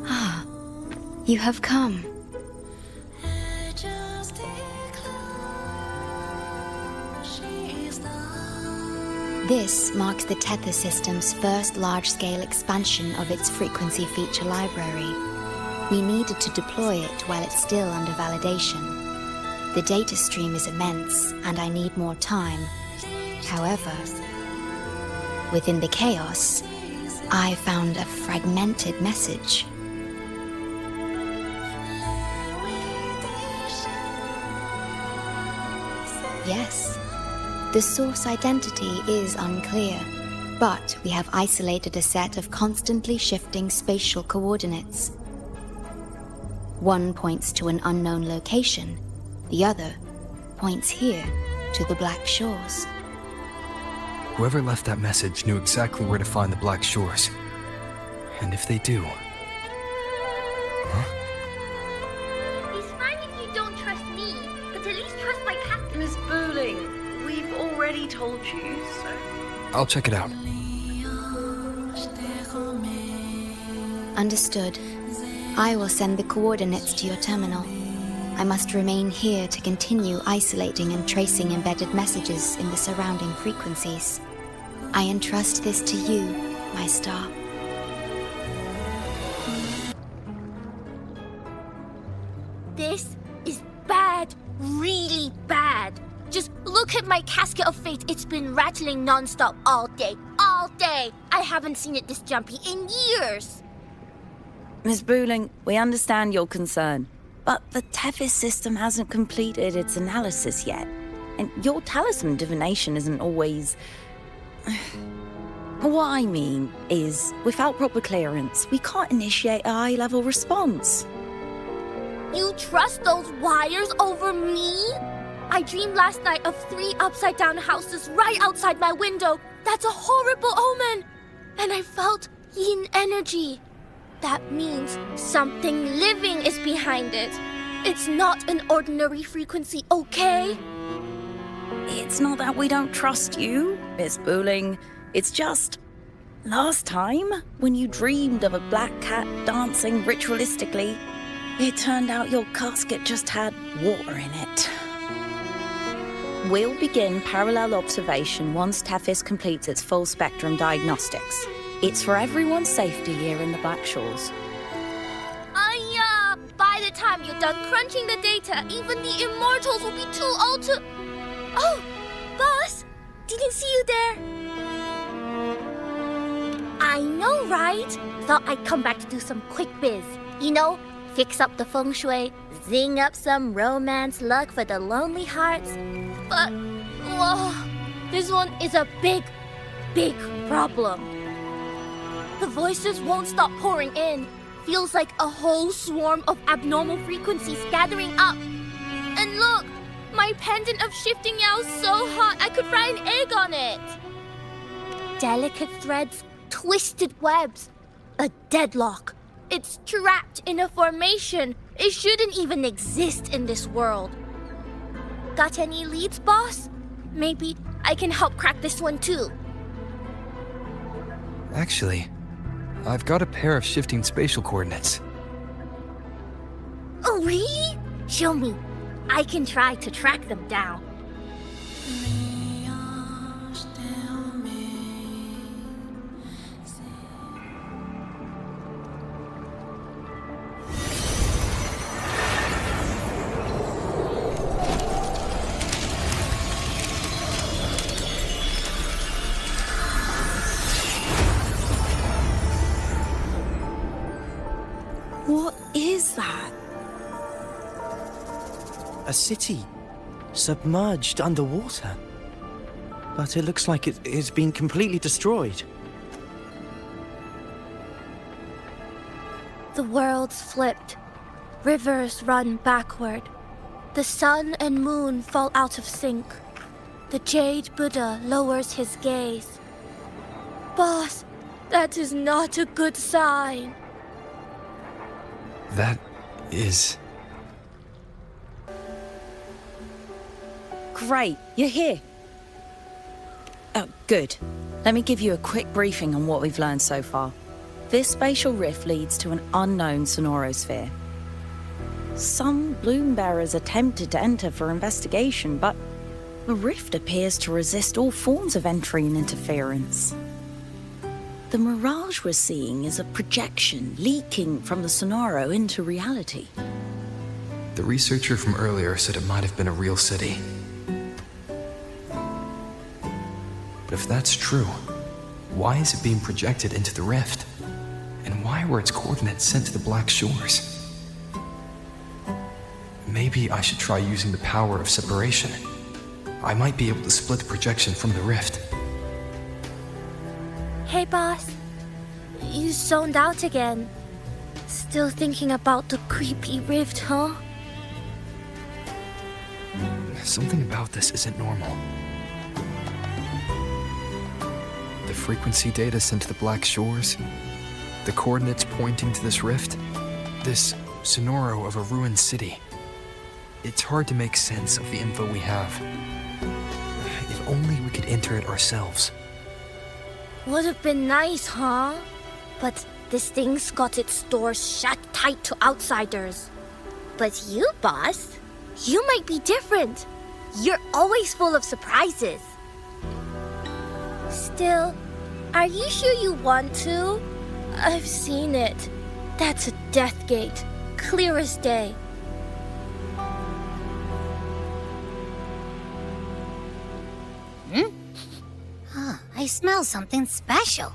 Ah, you have come. This marks the Tether system's first large-scale expansion of its frequency feature library. We needed to deploy it while it's still under validation. The data stream is immense, and I need more time. However, within the chaos, I found a fragmented message. Yes. The source identity is unclear, but we have isolated a set of constantly shifting spatial coordinates. One points to an unknown location, the other points here to the Black Shores. Whoever left that message knew exactly where to find the Black Shores. And if they do... Huh? It's fine if you don't trust me, but at least trust my captain. Miss Booling, we've already told you, so... I'll check it out. Understood. I will send the coordinates to your terminal. I must remain here to continue isolating and tracing embedded messages in the surrounding frequencies. I entrust this to you, my star. This is bad, really bad. Just look at my casket of fate. It's been rattling non-stop all day. All day! I haven't seen it this jumpy in years. Miss Booling, we understand your concern, but the Tethys system hasn't completed its analysis yet. And your talisman divination isn't always... What I mean is, without proper clearance, we can't initiate a high-level response. You trust those wires over me? I dreamed last night of 3 upside-down houses right outside my window. That's a horrible omen. And I felt yin energy. That means something living is behind it. It's not an ordinary frequency, okay? It's not that we don't trust you, Miss Booling. It's just... Last time, when you dreamed of a black cat dancing ritualistically, it turned out your casket just had water in it. We'll begin parallel observation once Tethys completes its full spectrum diagnostics. It's for everyone's safety here in the Black Shores. By the time you're done crunching the data, even the immortals will be too old to... Oh, boss! Didn't see you there. I know, right? Thought I'd come back to do some quick biz. You know, fix up the feng shui, zing up some romance luck for the lonely hearts. But, whoa, this one is a big, big problem. The voices won't stop pouring in. Feels like a whole swarm of abnormal frequencies gathering up. And look, my pendant of shifting yao is so hot I could fry an egg on it. Delicate threads, twisted webs, a deadlock. It's trapped in a formation. It shouldn't even exist in this world. Got any leads, boss? Maybe I can help crack this one too. Actually, I've got a pair of shifting spatial coordinates. Oh, really? Show me. I can try to track them down. What is that? A city, submerged underwater. But it looks like it's been completely destroyed. The world's flipped. Rivers run backward. The sun and moon fall out of sync. The Jade Buddha lowers his gaze. Boss, that is not a good sign. That is... Great, you're here. Oh, good. Let me give you a quick briefing on what we've learned so far. This spatial rift leads to an unknown sonorosphere. Some bloom bearers attempted to enter for investigation, but the rift appears to resist all forms of entry and interference. The mirage we're seeing is a projection leaking from the sonoro into reality. The researcher from earlier said it might have been a real city. But if that's true, why is it being projected into the rift? And why were its coordinates sent to the Black Shores? Maybe I should try using the power of separation. I might be able to split the projection from the rift. Hey, boss. You zoned out again. Still thinking about the creepy rift, huh? Something about this isn't normal. The frequency data sent to the Black Shores, the coordinates pointing to this rift, this sonoro of a ruined city. It's hard to make sense of the info we have. If only we could enter it ourselves. Would have been nice, huh? But this thing's got its doors shut tight to outsiders. But you, boss, you might be different. You're always full of surprises. Still, are you sure you want to? I've seen it. That's a death gate, clear as day. I smell something special.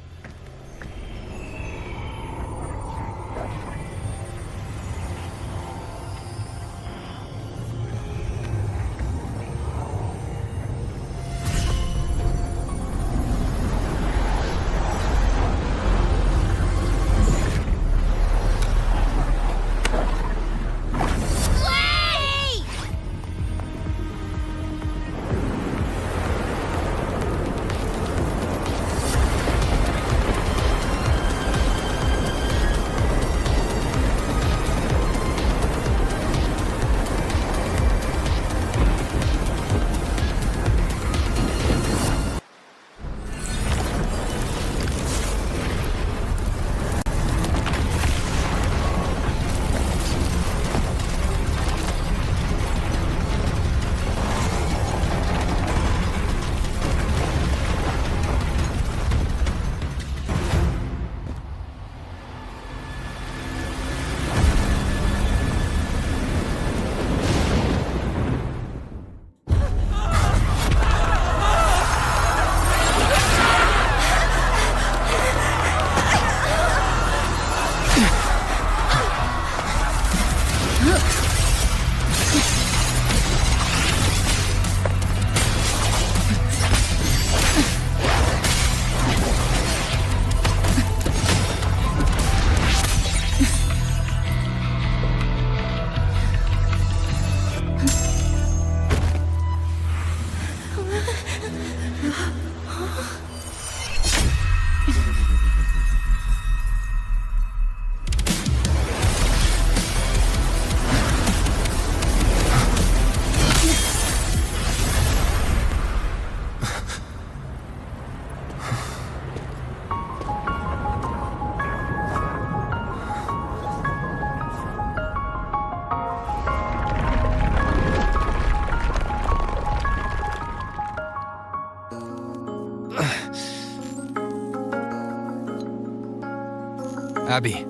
Abby?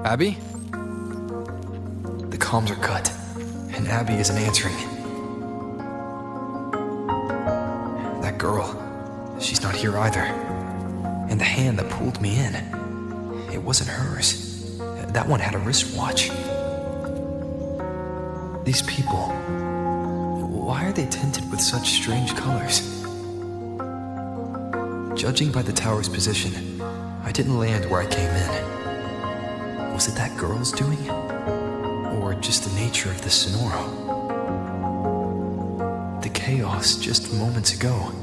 Abby? The comms are cut, and Abby isn't answering. That girl, she's not here either. And the hand that pulled me in, it wasn't hers. That one had a wristwatch. These people, why are they tinted with such strange colors? Judging by the tower's position, I didn't land where I came in. Was it that girl's doing? Or just the nature of the sonoro? The chaos just moments ago,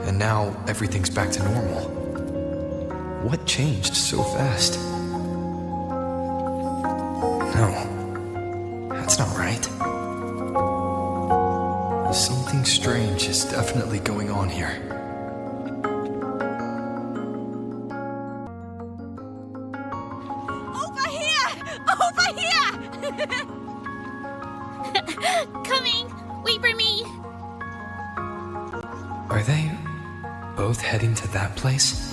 and now everything's back to normal. What changed so fast? No, that's not right. Something strange is definitely going on here. Over here! Over here! Coming! Wait for me! Are they both heading to that place?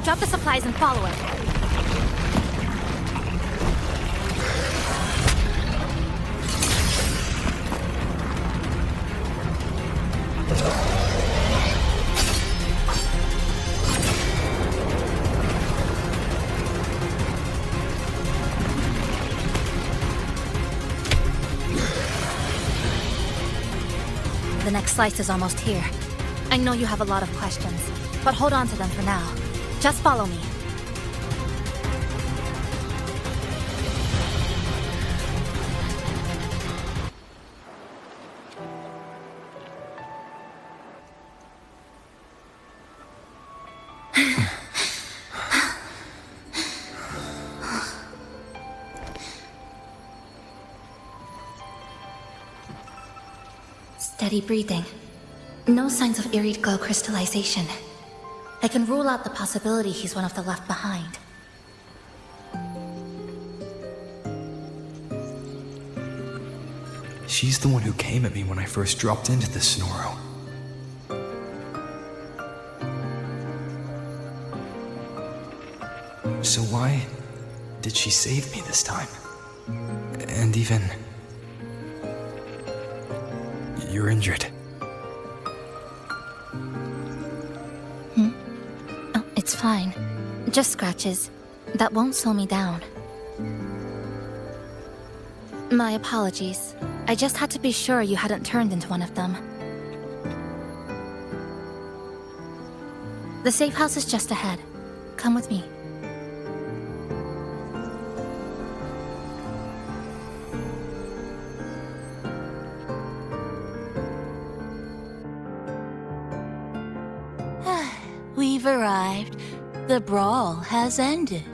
Drop the supplies and follow it. The next slice is almost here. I know you have a lot of questions, but hold on to them for now. Just follow me. Steady breathing. No signs of iridical crystallization. I can rule out the possibility he's one of the left behind. She's the one who came at me when I first dropped into the Sonoro. So why did she save me this time? And even... You're injured. It's fine. Just scratches. That won't slow me down. My apologies. I just had to be sure you hadn't turned into one of them. The safe house is just ahead. Come with me. We've arrived. The brawl has ended.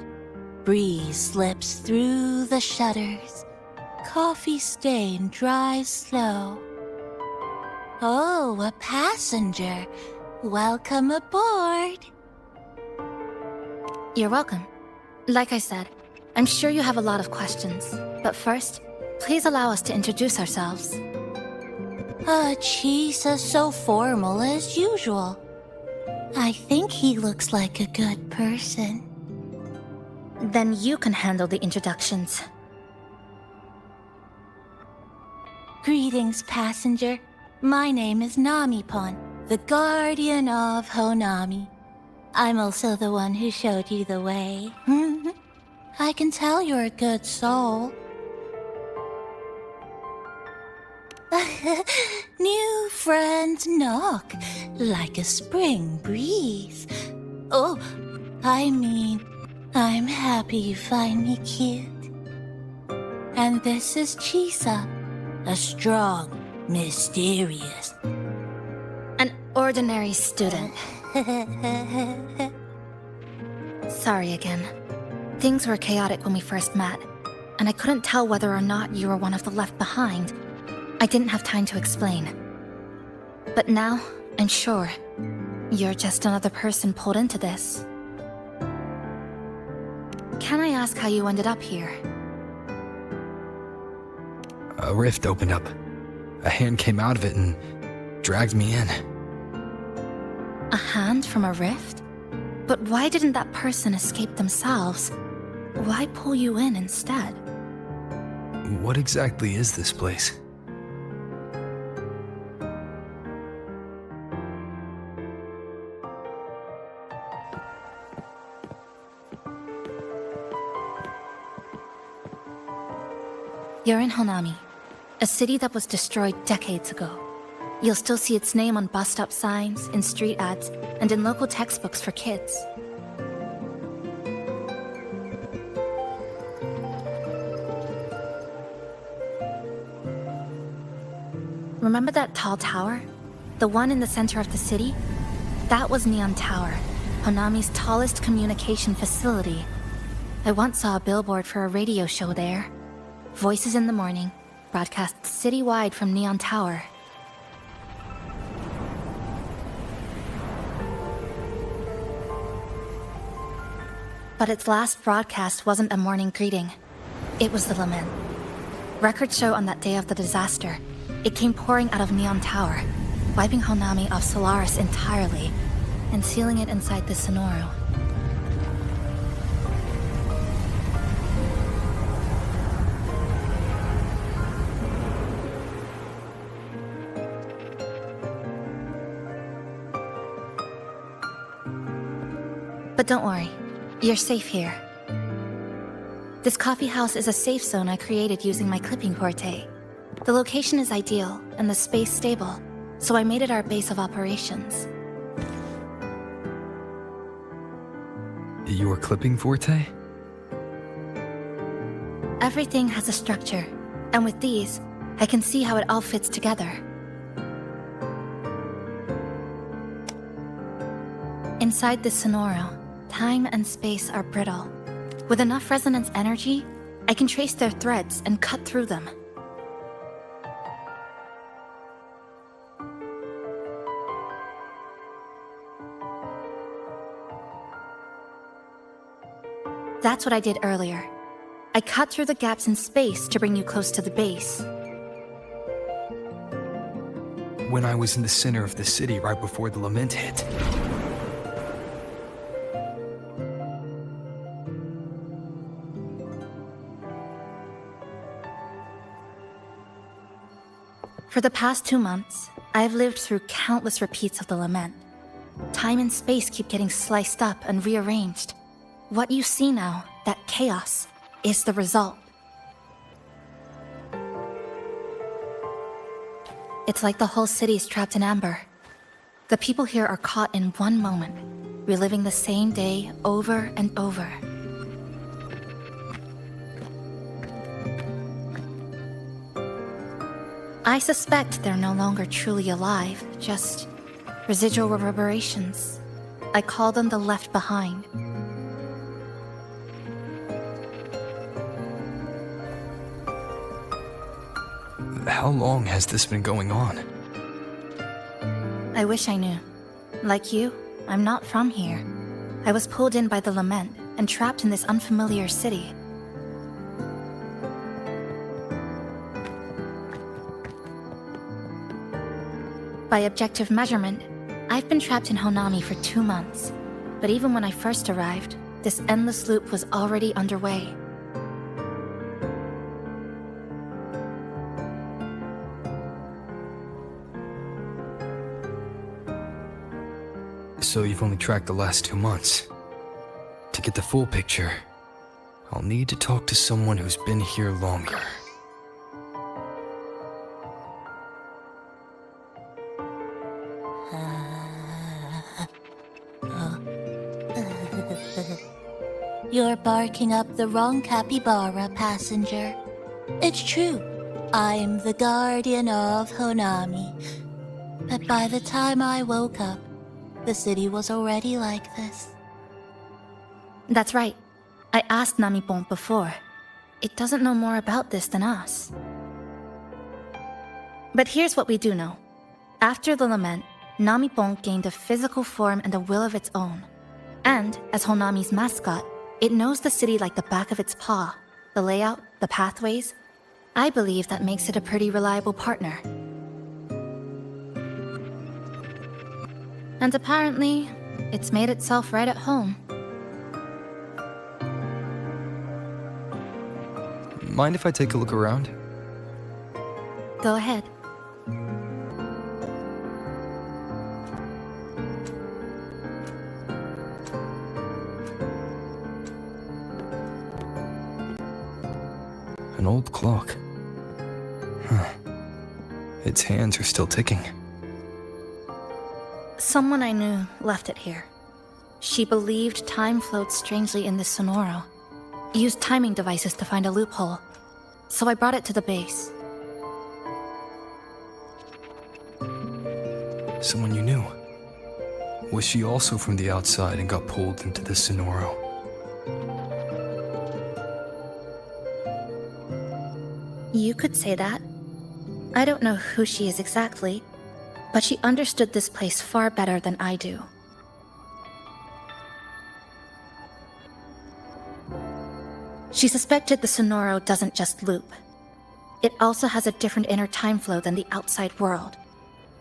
Breeze slips through the shutters. Coffee stain dries slow. Oh, a passenger. Welcome aboard. You're welcome. Like I said, I'm sure you have a lot of questions. But first, please allow us to introduce ourselves. Chisa so formal as usual. I think he looks like a good person. Then you can handle the introductions. Greetings, passenger. My name is Namipon, the guardian of Honami. I'm also the one who showed you the way. I can tell you're a good soul. New friends knock like a spring breeze. Oh, I mean, I'm happy you find me cute. And this is Chisa, a strong, mysterious... An ordinary student. Sorry again. Things were chaotic when we first met, and I couldn't tell whether or not you were one of the left behind. I didn't have time to explain. But now, I'm sure, you're just another person pulled into this. Can I ask how you ended up here? A rift opened up. A hand came out of it and dragged me in. A hand from a rift? But why didn't that person escape themselves? Why pull you in instead? What exactly is this place? You're in Honami, a city that was destroyed decades ago. You'll still see its name on bus-stop signs, in street ads, and in local textbooks for kids. Remember that tall tower? The one in the center of the city? That was Neon Tower, Honami's tallest communication facility. I once saw a billboard for a radio show there. Voices in the morning, broadcast citywide from Neon Tower. But its last broadcast wasn't a morning greeting. It was the lament. Records show on that day of the disaster, it came pouring out of Neon Tower, wiping Honami off Solaris entirely, and sealing it inside the Sonoro. But don't worry, you're safe here. This coffee house is a safe zone I created using my clipping forte. The location is ideal and the space stable, so I made it our base of operations. Your clipping forte? Everything has a structure, and with these, I can see how it all fits together. Inside this Sonoro, time and space are brittle. With enough resonance energy, I can trace their threads and cut through them. That's what I did earlier. I cut through the gaps in space to bring you close to the base. When I was in the center of the city right before the lament hit. For the past 2 months, I've lived through countless repeats of the lament. Time and space keep getting sliced up and rearranged. What you see now, that chaos, is the result. It's like the whole city is trapped in amber. The people here are caught in one moment, reliving the same day over and over. I suspect they're no longer truly alive, just residual reverberations. I call them the left behind. How long has this been going on? I wish I knew. Like you, I'm not from here. I was pulled in by the lament and trapped in this unfamiliar city. By objective measurement, I've been trapped in Honami for 2 months. But even when I first arrived, this endless loop was already underway. So you've only tracked the last 2 months. To get the full picture, I'll need to talk to someone who's been here longer. You're barking up the wrong capybara, passenger. It's true, I'm the guardian of Honami. But by the time I woke up, the city was already like this. That's right. I asked Namipon before. It doesn't know more about this than us. But here's what we do know. After the lament, Namipon gained a physical form and a will of its own. And, as Honami's mascot, it knows the city like the back of its paw. The layout, the pathways. I believe that makes it a pretty reliable partner. And apparently, it's made itself right at home. Mind if I take a look around? Go ahead. An old clock. Huh. Its hands are still ticking. Someone I knew left it here. She believed time flowed strangely in this Sonoro. Used timing devices to find a loophole. So I brought it to the base. Someone you knew. Was she also from the outside and got pulled into the Sonoro? You could say that. I don't know who she is exactly, but she understood this place far better than I do. She suspected the Sonoro doesn't just loop. It also has a different inner time flow than the outside world.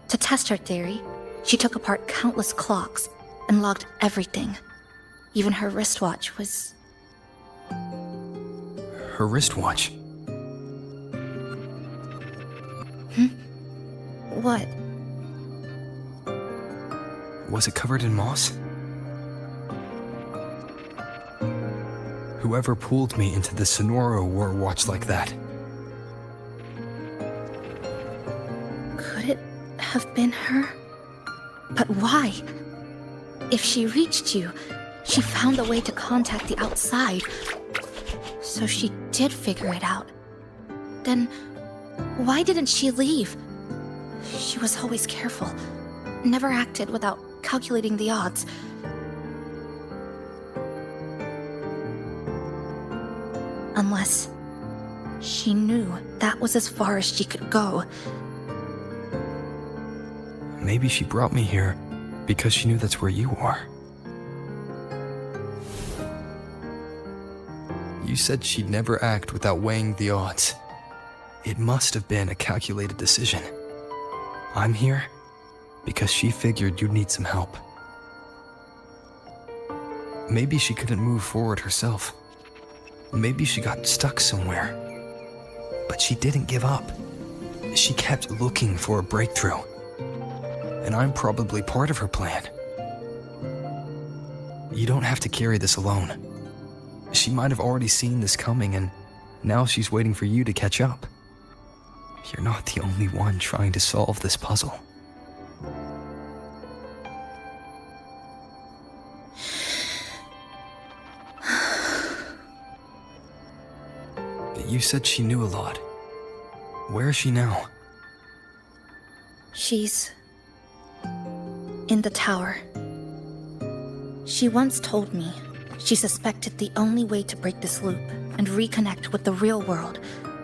To test her theory, she took apart countless clocks and logged everything. Even her wristwatch was... Her wristwatch? What? Was it covered in moss? Whoever pulled me into the Sonoro wore a watch like that. Could it have been her? But why? If she reached you, she found a way to contact the outside. So she did figure it out. Then, why didn't she leave? She was always careful. Never acted without calculating the odds. Unless she knew that was as far as she could go. Maybe she brought me here because she knew that's where you are. You said she'd never act without weighing the odds. It must have been a calculated decision. I'm here because she figured you'd need some help. Maybe she couldn't move forward herself. Maybe she got stuck somewhere. But she didn't give up. She kept looking for a breakthrough. And I'm probably part of her plan. You don't have to carry this alone. She might have already seen this coming, and now she's waiting for you to catch up. You're not the only one trying to solve this puzzle. You said she knew a lot. Where is she now? She's... in the tower. She once told me she suspected the only way to break this loop and reconnect with the real world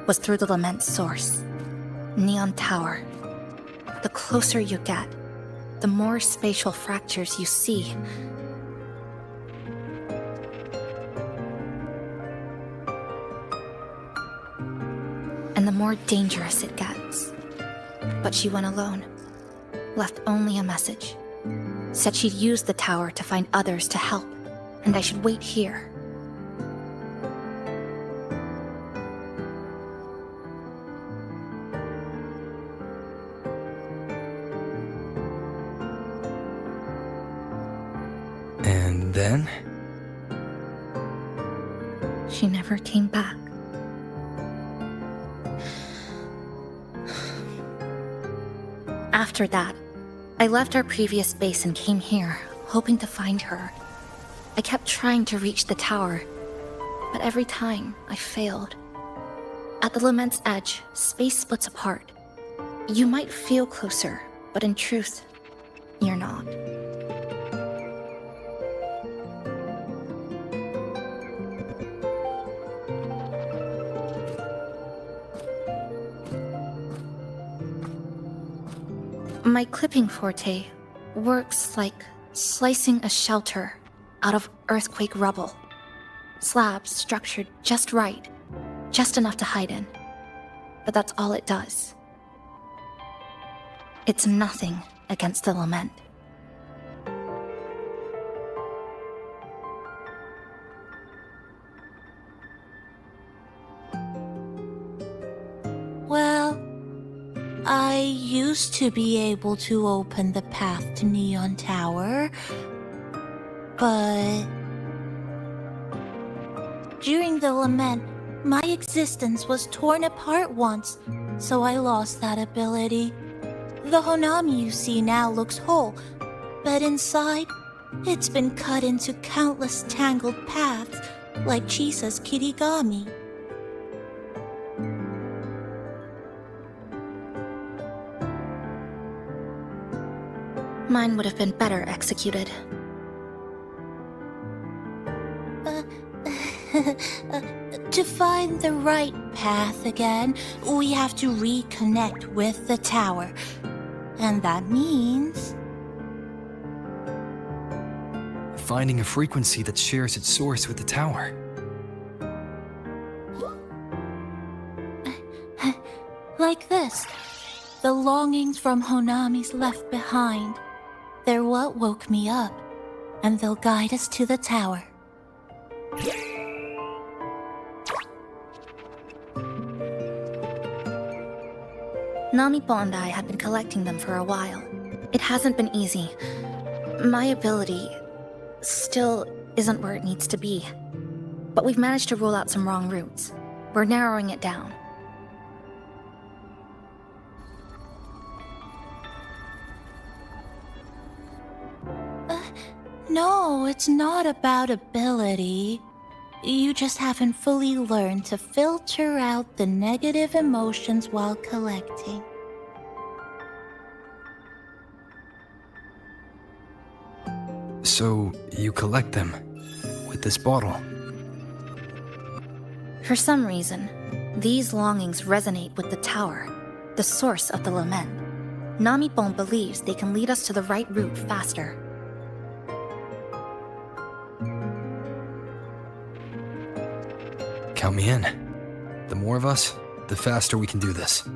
was through the Lament's source. Neon Tower. The closer you get, the more spatial fractures you see. And the more dangerous it gets. But she went alone. Left only a message. Said she'd use the tower to find others to help, and I should wait here. And then? She never came back. After that, I left our previous base and came here, hoping to find her. I kept trying to reach the tower, but every time I failed. At the Lament's edge, space splits apart. You might feel closer, but in truth, you're not. My clipping forte works like slicing a shelter out of earthquake rubble. Slabs structured just right, just enough to hide in. but that's all it does. It's nothing against the lament. Well, I used to be able to open the path to Neon Tower, but during the lament, my existence was torn apart once, so I lost that ability. The Honami you see now looks whole, but inside, it's been cut into countless tangled paths, like Chisa's Kirigami. Mine would have been better executed. To find the right path again, we have to reconnect with the tower. And that means... finding a frequency that shares its source with the tower. Like this. The longings from Honami's left behind. They're what woke me up, and they'll guide us to the tower. Namipo and I had been collecting them for a while. It hasn't been easy. My ability still isn't where it needs to be. But we've managed to rule out some wrong routes. We're narrowing it down. No, it's not about ability. You just haven't fully learned to filter out the negative emotions while collecting. So, you collect them with this bottle. For some reason, these longings resonate with the tower, the source of the lament. Namipon believes they can lead us to the right route faster. Count me in. The more of us, the faster we can do this.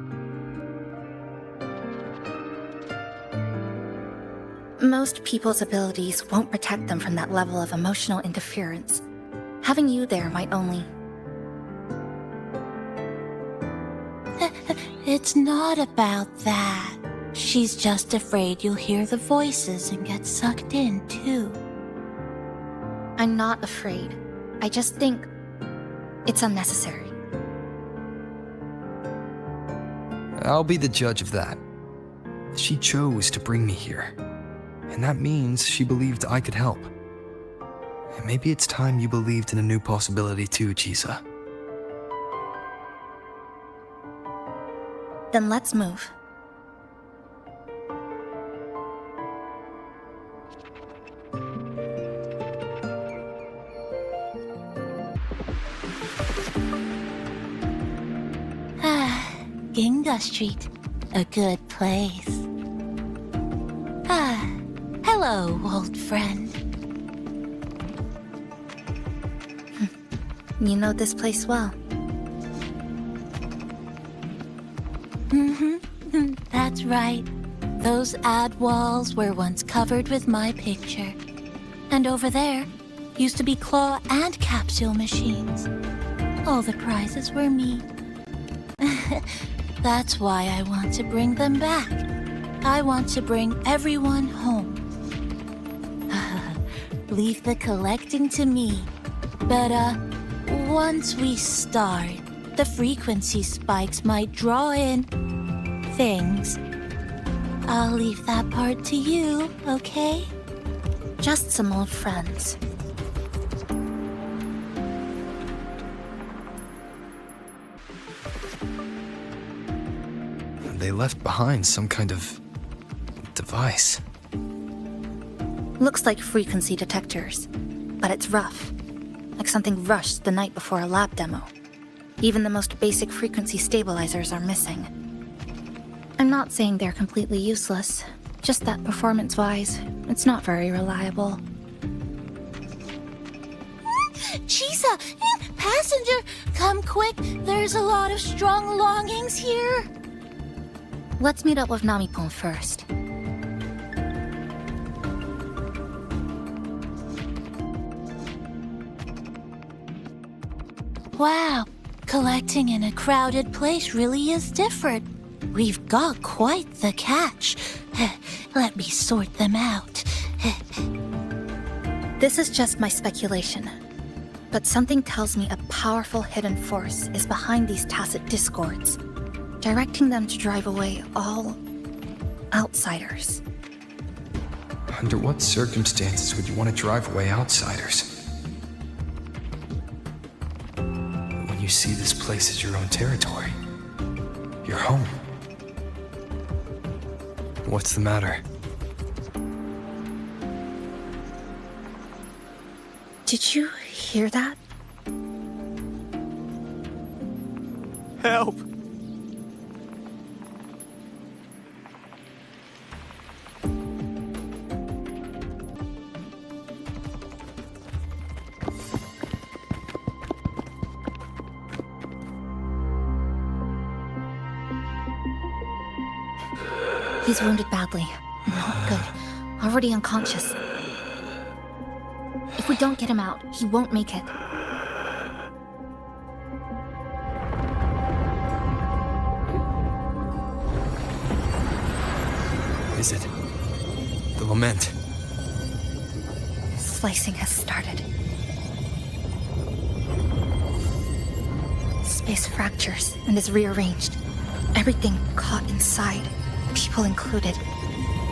Most people's abilities won't protect them from that level of emotional interference. Having you there might only... It's not about that. She's just afraid you'll hear the voices and get sucked in, too. I'm not afraid. I just think it's unnecessary. I'll be the judge of that. She chose to bring me here. And that means she believed I could help. And maybe it's time you believed in a new possibility too, Chisa. Then let's move. Ginga Street, a good place. Hello, old friend. You know this place well. That's right. Those ad walls were once covered with my picture. And over there used to be claw and capsule machines. All the prizes were me. That's why I want to bring them back. I want to bring everyone home. Leave the collecting to me. But, once we start, the frequency spikes might draw in things. I'll leave that part to you, okay? Just some old friends. They left behind some kind of device. Looks like frequency detectors, but it's rough. Like something rushed the night before a lab demo. Even the most basic frequency stabilizers are missing. I'm not saying they're completely useless, just that performance-wise, it's not very reliable. Chisa! passenger, come quick. There's a lot of strong longings here. Let's meet up with Namipon first. Wow, collecting in a crowded place really is different. We've got quite the catch. Let me sort them out. This is just my speculation, but something tells me a powerful hidden force is behind these tacit discords, directing them to drive away all outsiders. Under what circumstances would you want to drive away outsiders? When you see this place as your own territory, your home. What's the matter? Did you hear that? Help! He's wounded badly. Not good. Already unconscious. If we don't get him out, he won't make it. Is it? The lament. Slicing has started. Space fractures and is rearranged. Everything caught inside, people included.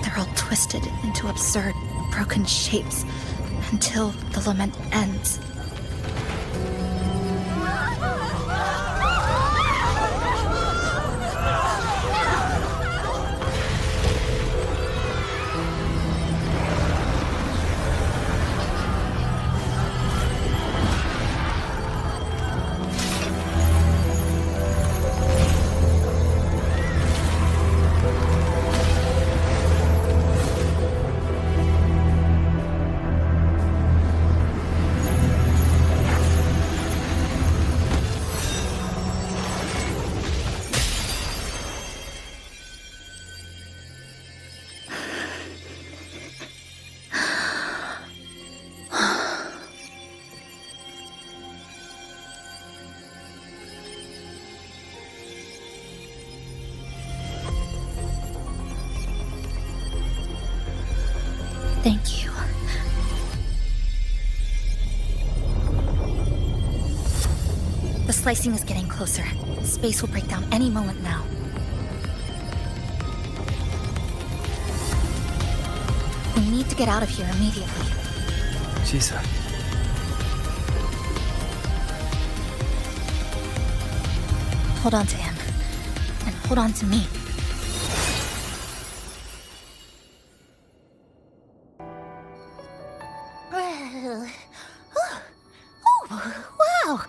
They're all twisted into absurd, broken shapes until the lament ends. Thank you. The slicing is getting closer. Space will break down any moment now. We need to get out of here immediately. Chisa. Hold on to him. And hold on to me. Wow!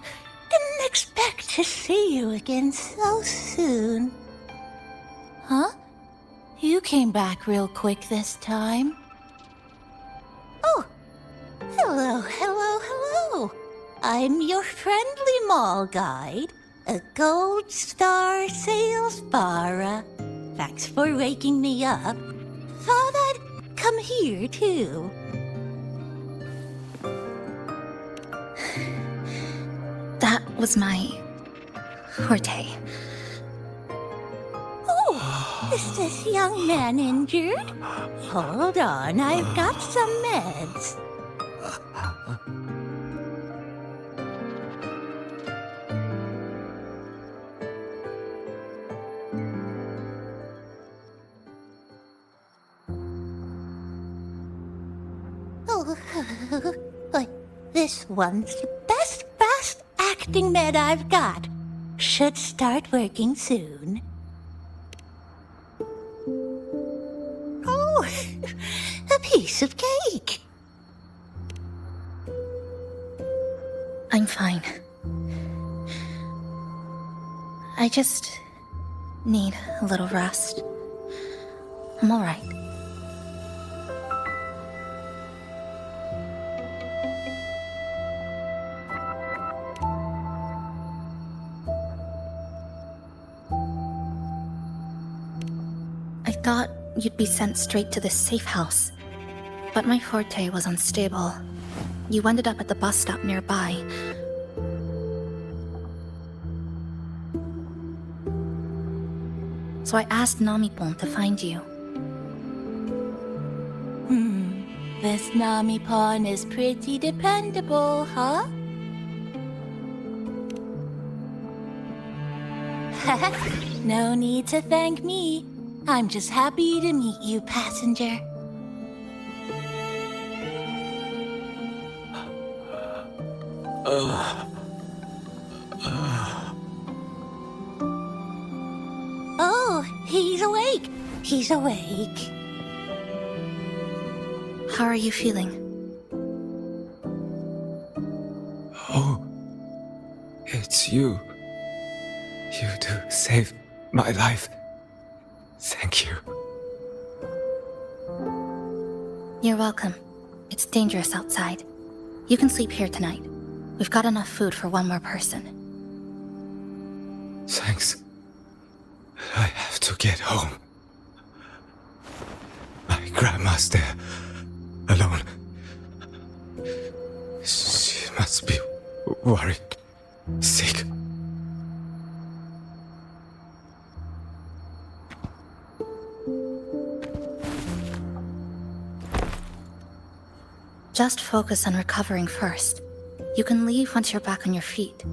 Didn't expect to see you again so soon. Huh? You came back real quick this time. Oh! Hello, hello, hello! I'm your friendly mall guide, a gold star sales barra. Thanks for waking me up. Thought I'd come here too. That was my forte. Oh, is this young man injured? Hold on, I've got some meds. This one's the best fast acting med I've got. Should start working soon. Oh, a piece of cake. I'm fine. I just need a little rest. I'm all right. thought you'd be sent straight to the safe house, but my forte was unstable. You ended up at the bus stop nearby. So I asked Namipon to find you. This Namipon is pretty dependable, huh? No need to thank me. I'm just happy to meet you, passenger. Oh, he's awake. He's awake. How are you feeling? Oh, it's you. You two saved my life. Thank you. You're welcome. It's dangerous outside. You can sleep here tonight. We've got enough food for one more person. Thanks. I have to get home. My grandma's there, alone. She must be worried, sick. Just focus on recovering first. You can leave once you're back on your feet.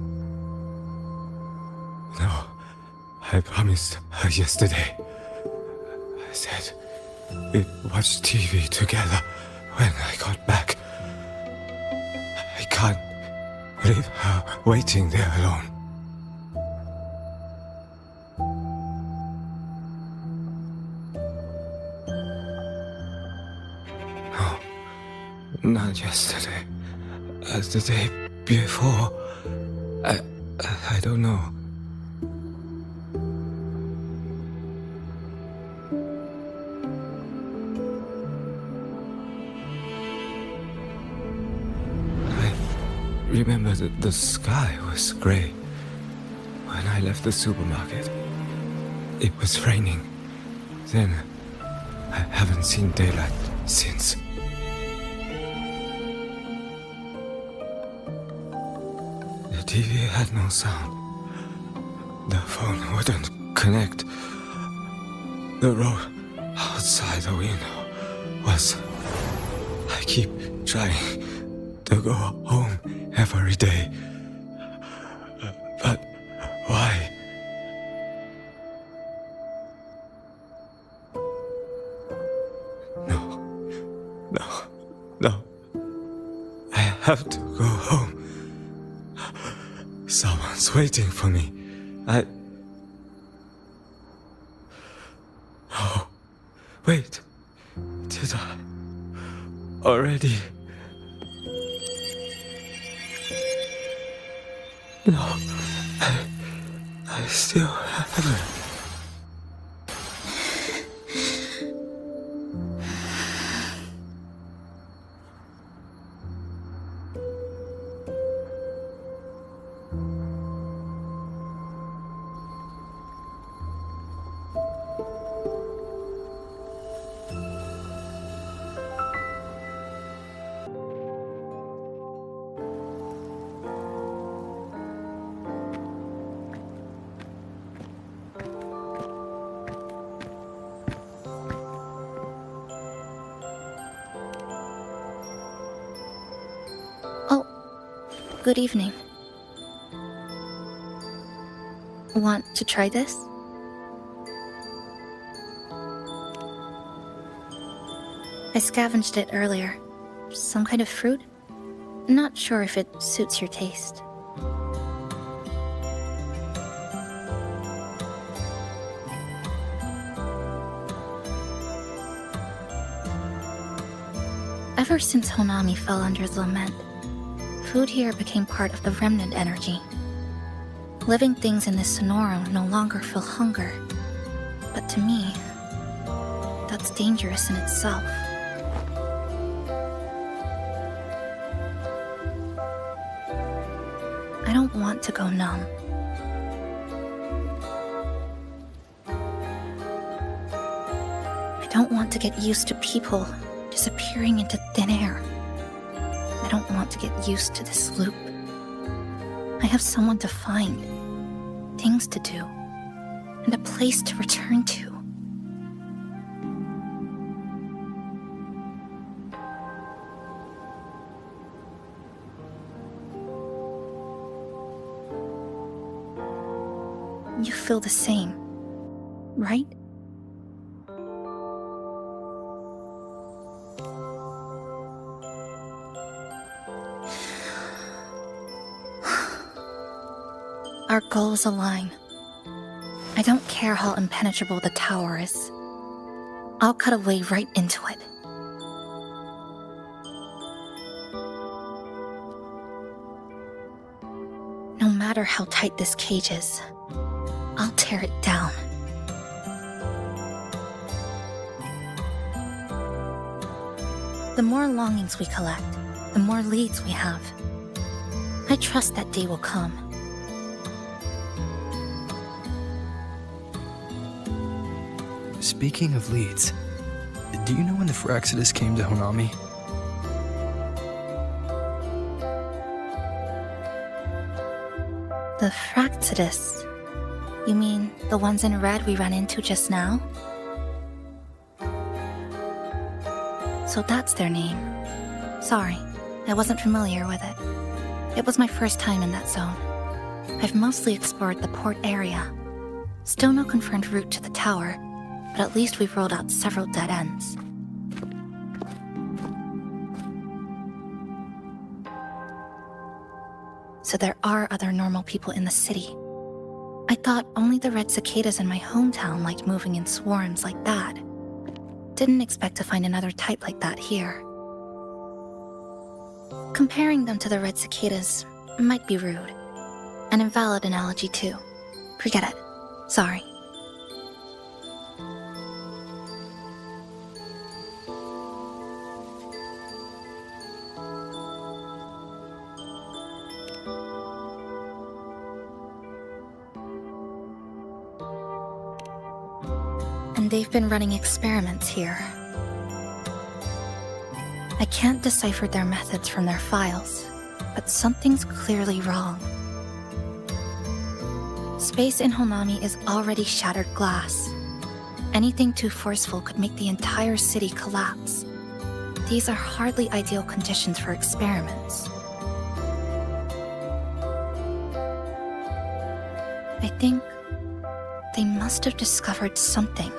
No, I promised her yesterday. I said we'd watch TV together when I got back. I can't leave her waiting there alone. No, not yesterday. The day before. I don't know. I remember that the sky was gray. When I left the supermarket, it was raining. Then, I haven't seen daylight since. The TV had no sound. The phone wouldn't connect. The road outside the window was... I keep trying to go home every day. But why? No. I have to go home. Someone's waiting for me. Oh, wait. Did I already? No, I still haven't. Good evening. Want to try this? I scavenged it earlier. Some kind of fruit? Not sure if it suits your taste. Ever since Honami fell under the lament, food here became part of the remnant energy. Living things in this Sonoro no longer feel hunger. But to me, that's dangerous in itself. I don't want to go numb. don't want to get used to people disappearing into thin air. I don't want to get used to this loop. I have someone to find, things to do, and a place to return to. You feel the same, right? Our goals align. I don't care how impenetrable the tower is. I'll cut a way right into it. No matter how tight this cage is, I'll tear it down. The more longings we collect, the more leads we have. I trust that day will come. Speaking of leads, do you know when the Fraxidus came to Honami? The Fraxidus? You mean the ones in red we ran into just now? So that's their name. Sorry, I wasn't familiar with it. It was my first time in that zone. I've mostly explored the port area. Still no confirmed route to the tower, but at least we've rolled out several dead ends. So there are other normal people in the city. I thought only the red cicadas in my hometown liked moving in swarms like that. Didn't expect to find another type like that here. Comparing them to the red cicadas might be rude. An invalid analogy too. Forget it. Sorry. And they've been running experiments here. I can't decipher their methods from their files, but something's clearly wrong. Space in Honami is already shattered glass. Anything too forceful could make the entire city collapse. These are hardly ideal conditions for experiments. I think they must have discovered something.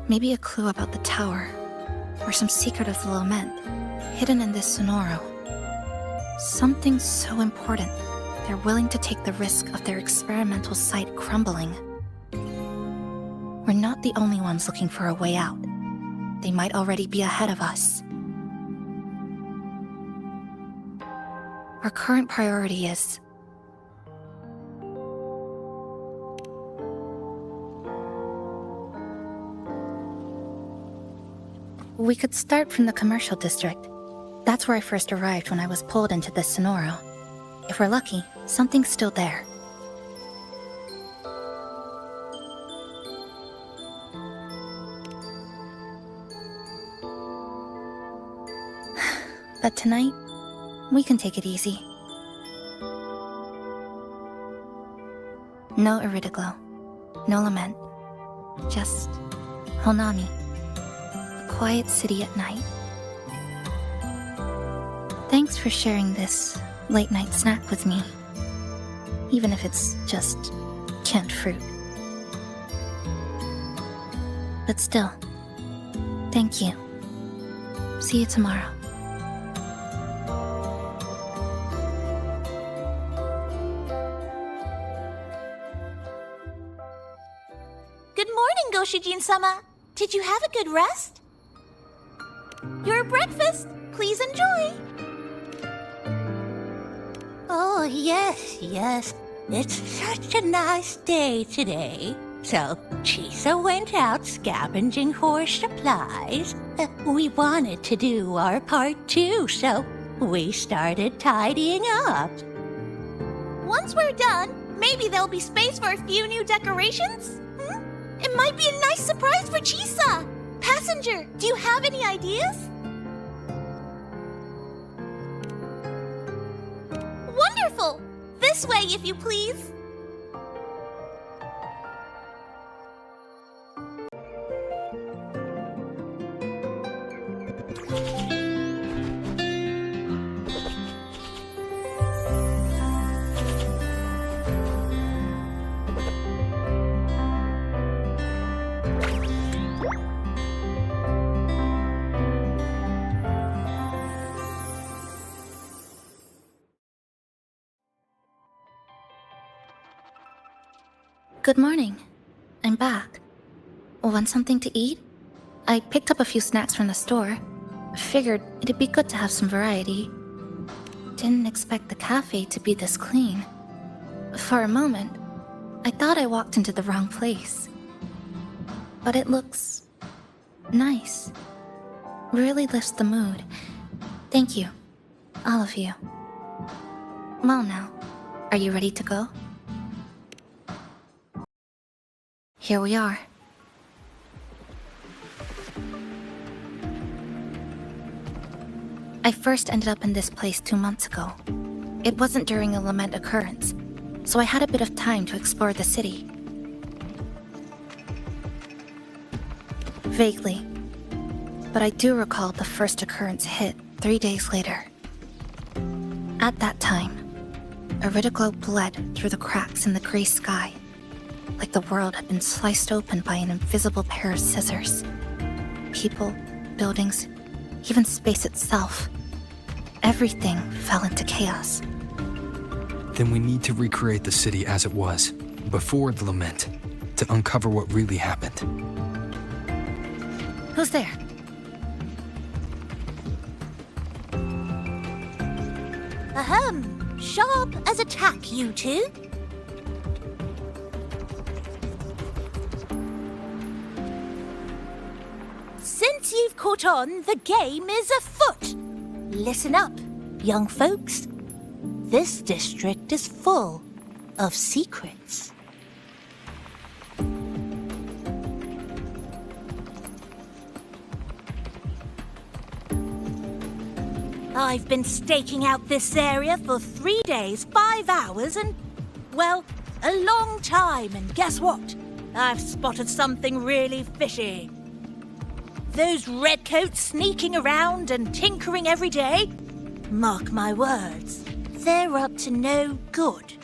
Maybe a clue about the tower, or some secret of the lament, hidden in this sonoro. Something so important, they're willing to take the risk of their experimental site crumbling. We're not the only ones looking for a way out. They might already be ahead of us. Our current priority is... We could start from the commercial district. That's where I first arrived when I was pulled into the Sonoro. If we're lucky, something's still there. But tonight, we can take it easy. No Iridoglow, no lament, just Honami. Quiet city at night. Thanks for sharing this late-night snack with me, even if it's just canned fruit. But still, thank you. See you tomorrow. Good morning, Goshijin-sama. Did you have a good rest? Your breakfast, please enjoy. Oh, yes, yes. It's such a nice day today. So, Chisa went out scavenging for supplies. We wanted to do our part too, so we started tidying up. Once we're done, maybe there'll be space for a few new decorations? It might be a nice surprise for Chisa! Passenger, do you have any ideas? Wonderful! This way, if you please. Good morning. I'm back. Want something to eat? I picked up a few snacks from the store. Figured it'd be good to have some variety. Didn't expect the cafe to be this clean. For a moment, I thought I walked into the wrong place. But it looks nice. Really lifts the mood. Thank you, all of you. Well now, are you ready to go? Here we are. I first ended up in this place 2 months ago. It wasn't during a lament occurrence, so I had a bit of time to explore the city. Vaguely, but I do recall the first occurrence hit 3 days later. At that time, a red glow bled through the cracks in the gray sky, like the world had been sliced open by an invisible pair of scissors. People, buildings, even space itself. Everything fell into chaos. Then we need to recreate the city as it was, before the lament, to uncover what really happened. Who's there? Ahem. Sharp as a tack, you two. Since you've caught on, the game is afoot. Listen up, young folks. This district is full of secrets. I've been staking out this area for 3 days, 5 hours, and, well, a long time. And guess what? I've spotted something really fishy. Those redcoats sneaking around and tinkering every day? Mark my words, they're up to no good.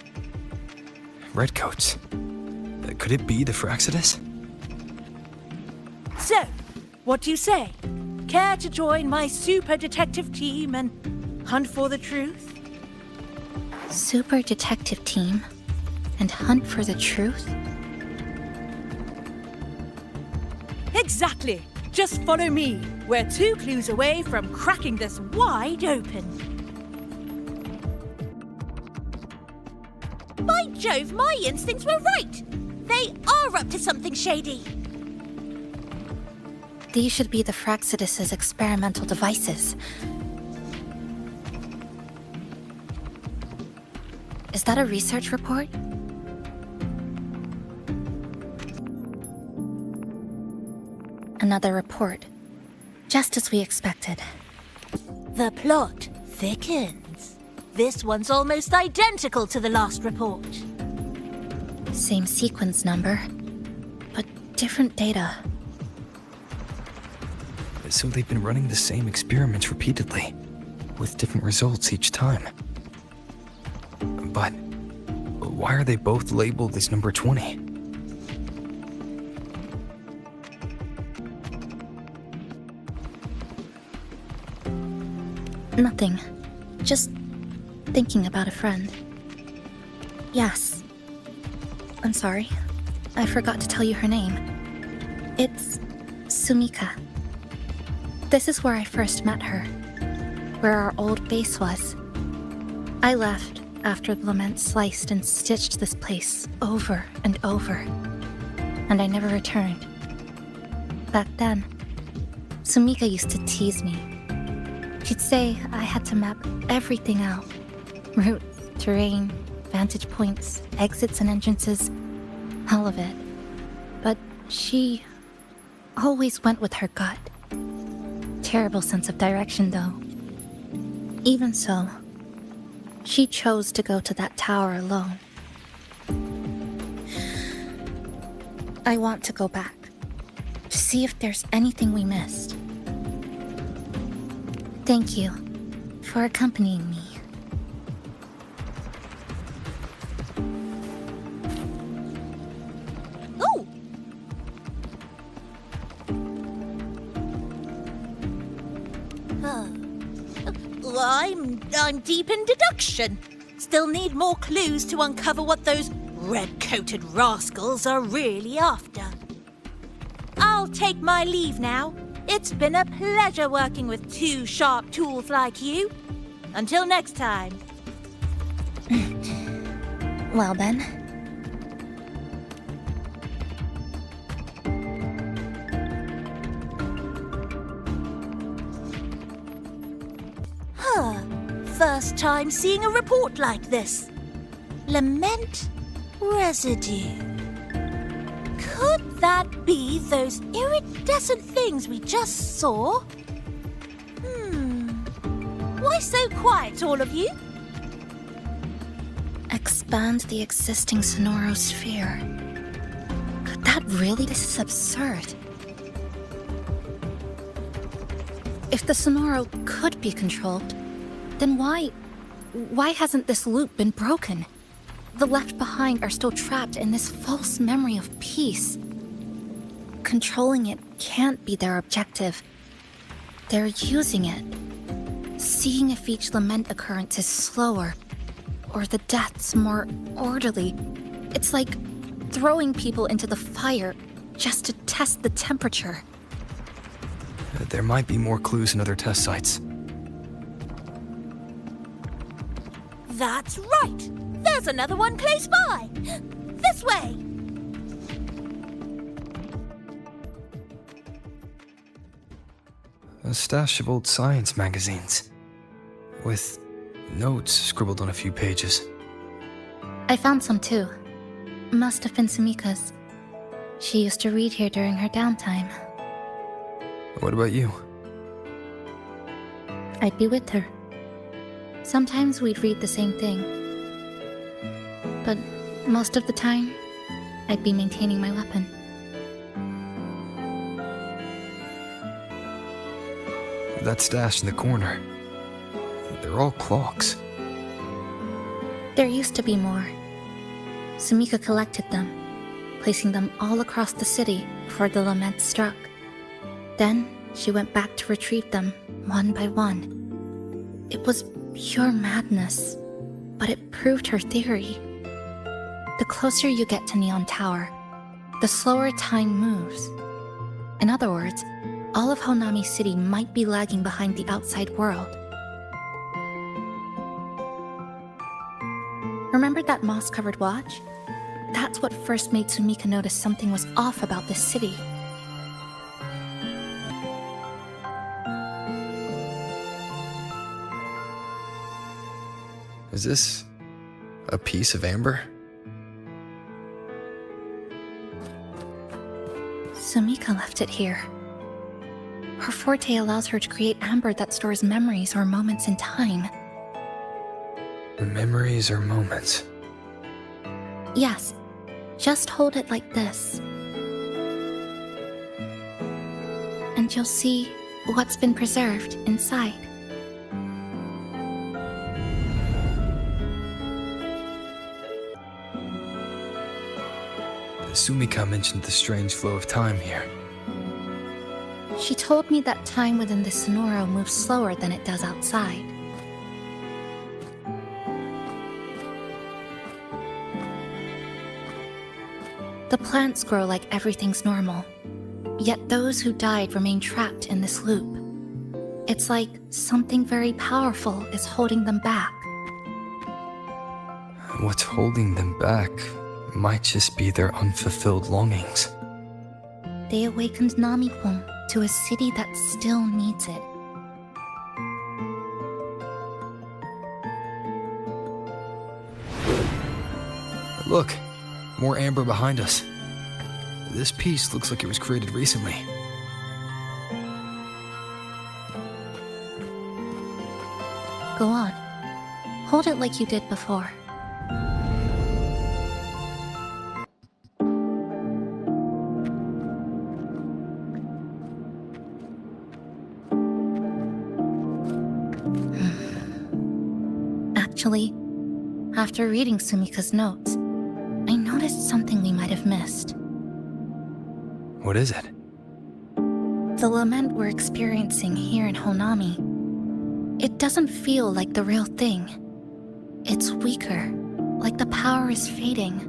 Redcoats? Could it be the Fraxidus? So, what do you say? Care to join my super detective team and hunt for the truth? Super detective team? And hunt for the truth? Exactly. Just follow me. We're 2 clues away from cracking this wide open. By Jove, my instincts were right. They are up to something shady. These should be the Fraxidus's experimental devices. Is that a research report? Another report. Just as we expected. The plot thickens. This one's almost identical to the last report. Same sequence number, but different data. So they've been running the same experiments repeatedly, with different results each time. But why are they both labeled as number 20? Nothing. Just thinking about a friend. Yes. I'm sorry. I forgot to tell you her name. It's Sumika. This is where I first met her, where our old base was. I left after the lament sliced and stitched this place over and over, and I never returned. Back then, Sumika used to tease me. She'd say I had to map everything out. Routes, terrain, vantage points, exits and entrances, all of it. But She always went with her gut. Terrible sense of direction, though. Even so, she chose to go to that tower alone. I want to go back, to see if there's anything we missed. Thank you for accompanying me. Oh! I'm deep in deduction. Still need more clues to uncover what those red-coated rascals are really after. I'll take my leave now. It's been a pleasure working with two sharp tools like you. Until next time. Well then. First time seeing a report like this. Lament residue. Could that be those iridescent things we just saw? Why so quiet, all of you? Expand the existing Sonoro sphere. Could that really? This is absurd. If the Sonoro could be controlled, then why hasn't this loop been broken? The left behind are still trapped in this false memory of peace. Controlling it can't be their objective. They're using it. Seeing if each lament occurrence is slower, or the deaths more orderly. It's like throwing people into the fire just to test the temperature. There might be more clues in other test sites. That's right! There's another one close by! This way! A stash of old science magazines, with notes scribbled on a few pages. I found some too. Must have been Sumika's. She used to read here during her downtime. What about you? I'd be with her. Sometimes we'd read the same thing. But most of the time, I'd be maintaining my weapon. That stash in the corner. They're all clocks. There used to be more. Sumika collected them, placing them all across the city before the lament struck. Then she went back to retrieve them one by one. It was pure madness, but it proved her theory. The closer you get to Neon Tower, the slower time moves. In other words, all of Honami City might be lagging behind the outside world. Remember that moss-covered watch? That's what first made Sumika notice something was off about this city. Is this a piece of amber? Sumika left it here. Her forte allows her to create amber that stores memories or moments in time. Memories or moments? Yes, just hold it like this. And you'll see what's been preserved inside. Sumika mentioned the strange flow of time here. She told me that time within the Sonoro moves slower than it does outside. The plants grow like everything's normal, yet those who died remain trapped in this loop. It's like something very powerful is holding them back. What's holding them back might just be their unfulfilled longings. They awakened Namikun to a city that still needs it. Look, more amber behind us. This piece looks like it was created recently. Go on. Hold it like you did before. Actually, after reading Sumika's notes, I noticed something we might have missed. What is it? The lament we're experiencing here in Honami, it doesn't feel like the real thing. It's weaker, like the power is fading.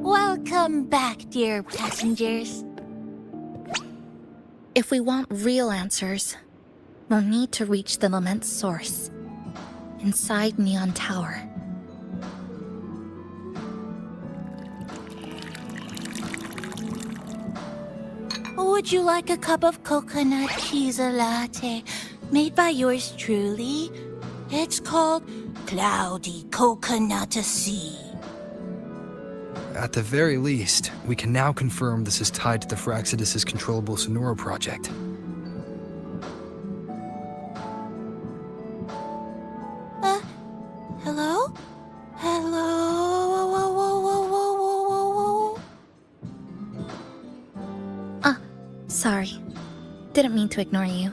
Welcome back, dear passengers. If we want real answers, we'll need to reach the lament's source, inside Neon Tower. Would you like a cup of coconut Chisa latte made by yours truly? It's called Cloudy Coconut Sea. At the very least, we can now confirm this is tied to the Fraxidus' controllable Sonoro project. Hello? Hello? Whoa, whoa, whoa, whoa, whoa, whoa. Ah, sorry. Didn't mean to ignore you.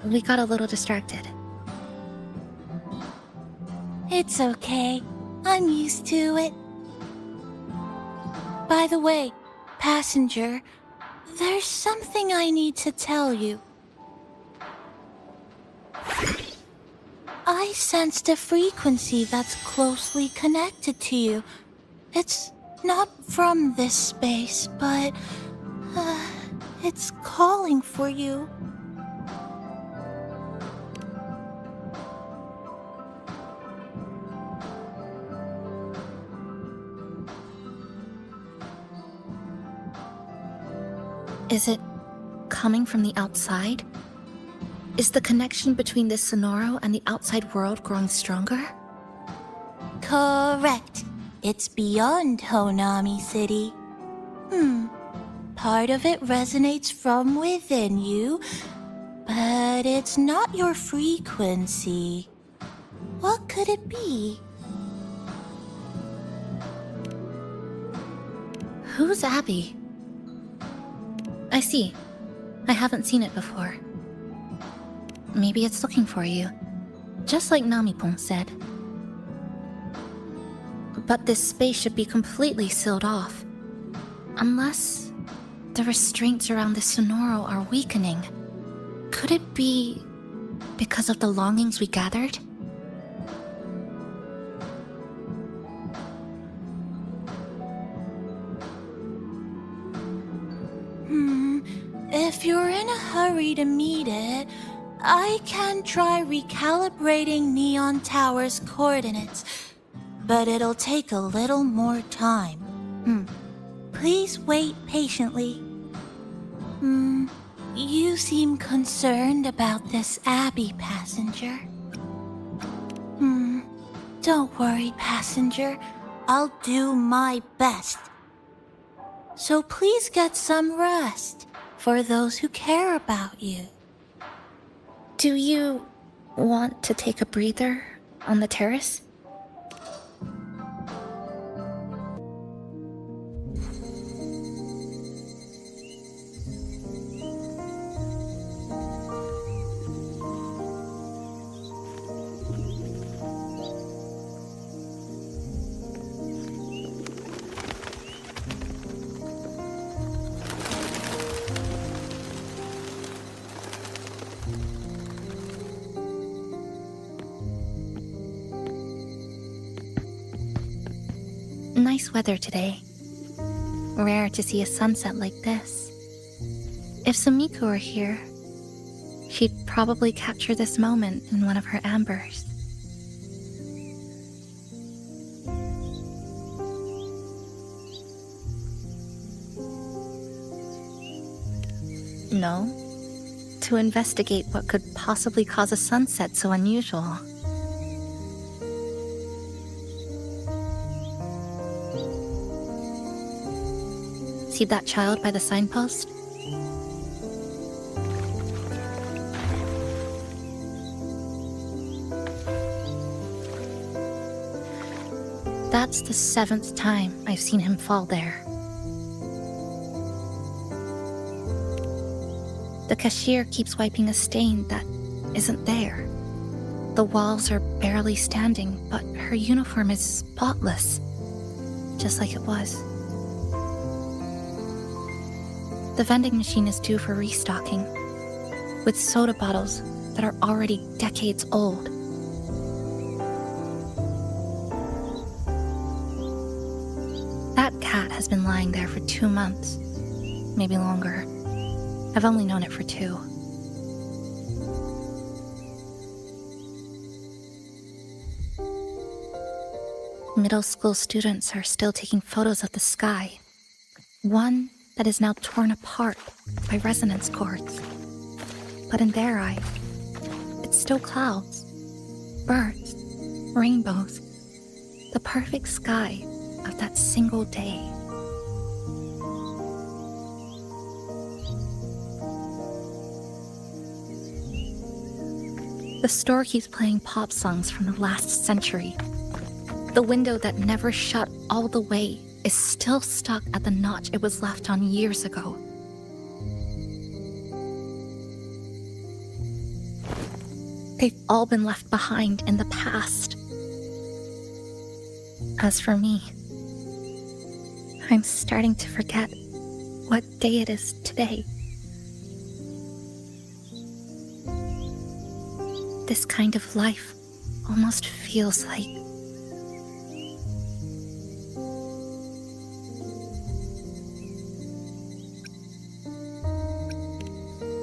We got a little distracted. It's okay. I'm used to it. By the way, passenger, there's something I need to tell you. I sensed a frequency that's closely connected to you. It's not from this space, but it's calling for you. Is it coming from the outside? Is the connection between this Sonoro and the outside world growing stronger? Correct. It's beyond Honami City. Part of it resonates from within you, but it's not your frequency. What could it be? Who's Abby? I see. I haven't seen it before. Maybe it's looking for you, just like Namipon said. But this space should be completely sealed off. Unless the restraints around the Sonoro are weakening. Could it be because of the longings we gathered? If you're in a hurry to meet it, I can try recalibrating Neon Tower's coordinates, but it'll take a little more time. Please wait patiently. You seem concerned about this Abby, passenger. Don't worry, passenger. I'll do my best. So please get some rest for those who care about you. Do you want to take a breather on the terrace? Nice weather today. Rare to see a sunset like this. If Sumiko were here, she'd probably capture this moment in one of her ambers. No. To investigate what could possibly cause a sunset so unusual. See that child by the signpost? That's the 7th time I've seen him fall there. The cashier keeps wiping a stain that isn't there. The walls are barely standing, but her uniform is spotless, just like it was. The vending machine is due for restocking, with soda bottles that are already decades old. That cat has been lying there for 2 months, maybe longer. I've only known it for 2. Middle school students are still taking photos of the sky. One that is now torn apart by resonance cords. But in their eye, it's still clouds, birds, rainbows, the perfect sky of that single day. The store keeps playing pop songs from the last century. The window that never shut all the way is still stuck at the notch it was left on years ago. They've all been left behind in the past. As for me, I'm starting to forget what day it is today. This kind of life almost feels like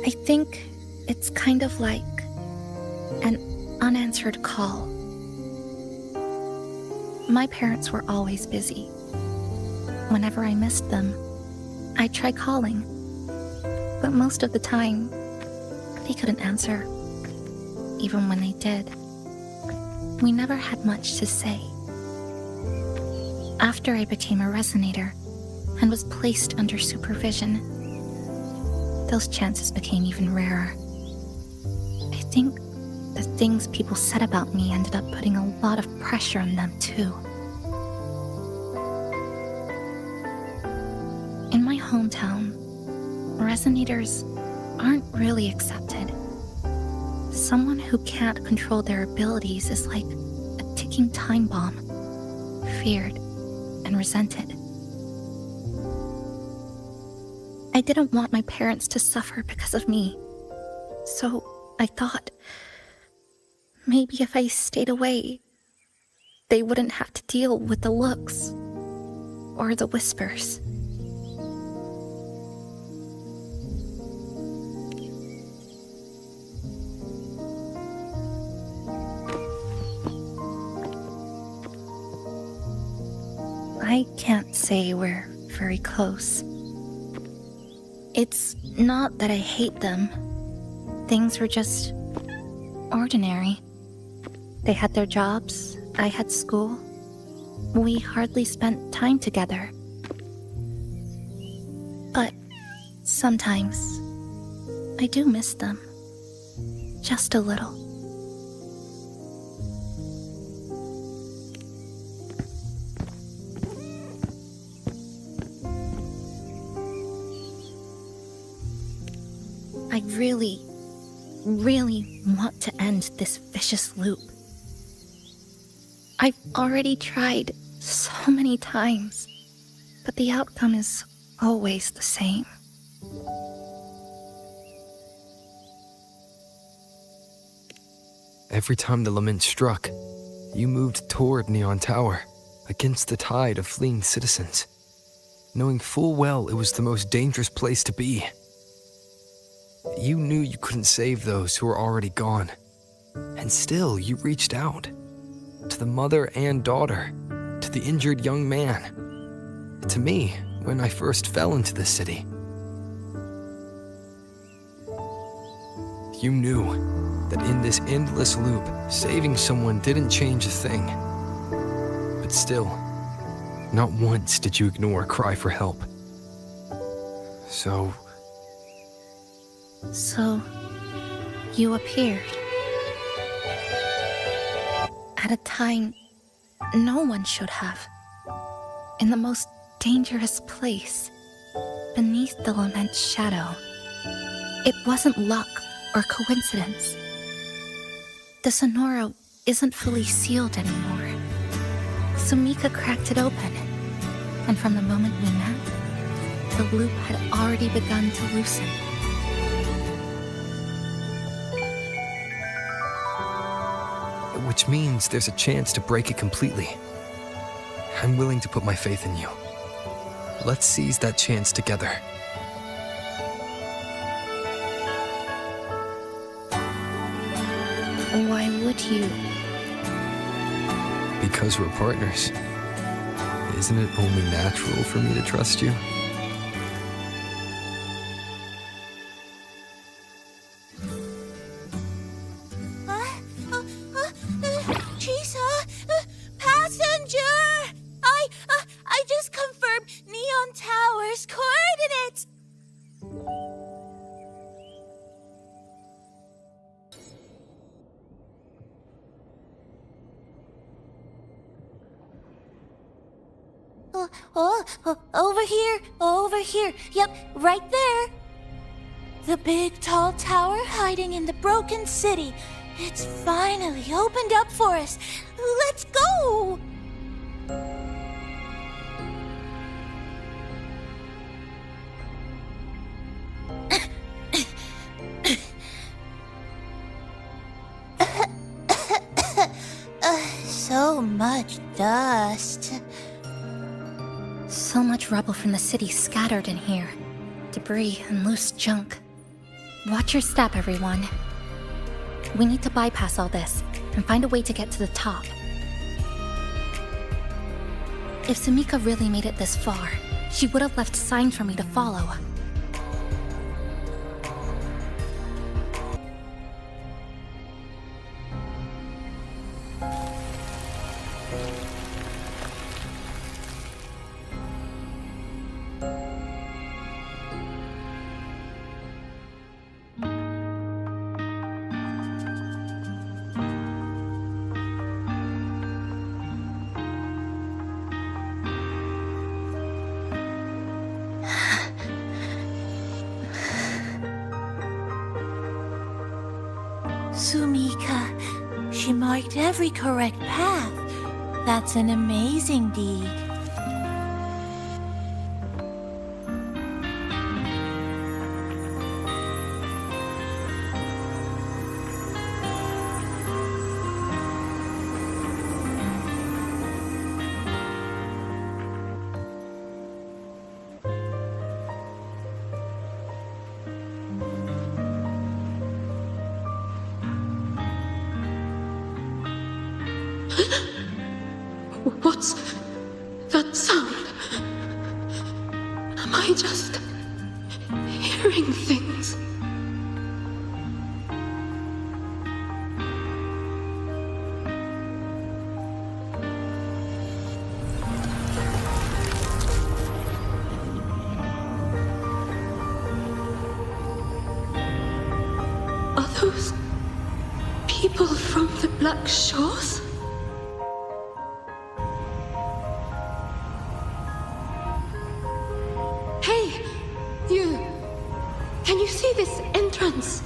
I think it's kind of like an unanswered call. My parents were always busy. Whenever I missed them, I'd try calling. But most of the time, they couldn't answer. Even when they did, we never had much to say. After I became a resonator and was placed under supervision, those chances became even rarer. I think the things people said about me ended up putting a lot of pressure on them too. In my hometown, resonators aren't really accepted. Someone who can't control their abilities is like a ticking time bomb, feared and resented. I didn't want my parents to suffer because of me, so I thought maybe if I stayed away, they wouldn't have to deal with the looks or the whispers. I can't say we're very close. It's not that I hate them. Things were just ordinary. They had their jobs, I had school. We hardly spent time together. But sometimes I do miss them. Just a little. I really want to end this vicious loop. I've already tried so many times, but the outcome is always the same. Every time the lament struck, you moved toward Neon Tower, against the tide of fleeing citizens, knowing full well it was the most dangerous place to be. You knew you couldn't save those who were already gone, and still you reached out, to the mother and daughter, to the injured young man, to me when I first fell into the city. You knew that in this endless loop, saving someone didn't change a thing. But still, not once did you ignore a cry for help. So, you appeared. At a time no one should have. In the most dangerous place, beneath the lament's shadow. It wasn't luck or coincidence. The Sonoro isn't fully sealed anymore. Sumika cracked it open, and from the moment we met, the loop had already begun to loosen. which means there's a chance to break it completely. I'm willing to put my faith in you. Let's seize that chance together. Why would you? Because we're partners. Isn't it only natural for me to trust you? Chisa! Passenger! I just confirmed Neon Tower's coordinates! Over here. Yep, right there. The big tall tower hiding in the broken city. It's finally opened up for us. Let's go! So much dust. So much rubble from the city scattered in here. Debris and loose junk. Watch your step, everyone. We need to bypass all this and find a way to get to the top. If Sumika really made it this far, she would have left signs for me to follow. Sumika, she marked every correct path. That's an amazing deed. What's that sound? Am I just hearing things? Are those people from the Black Shores? Can you see this entrance?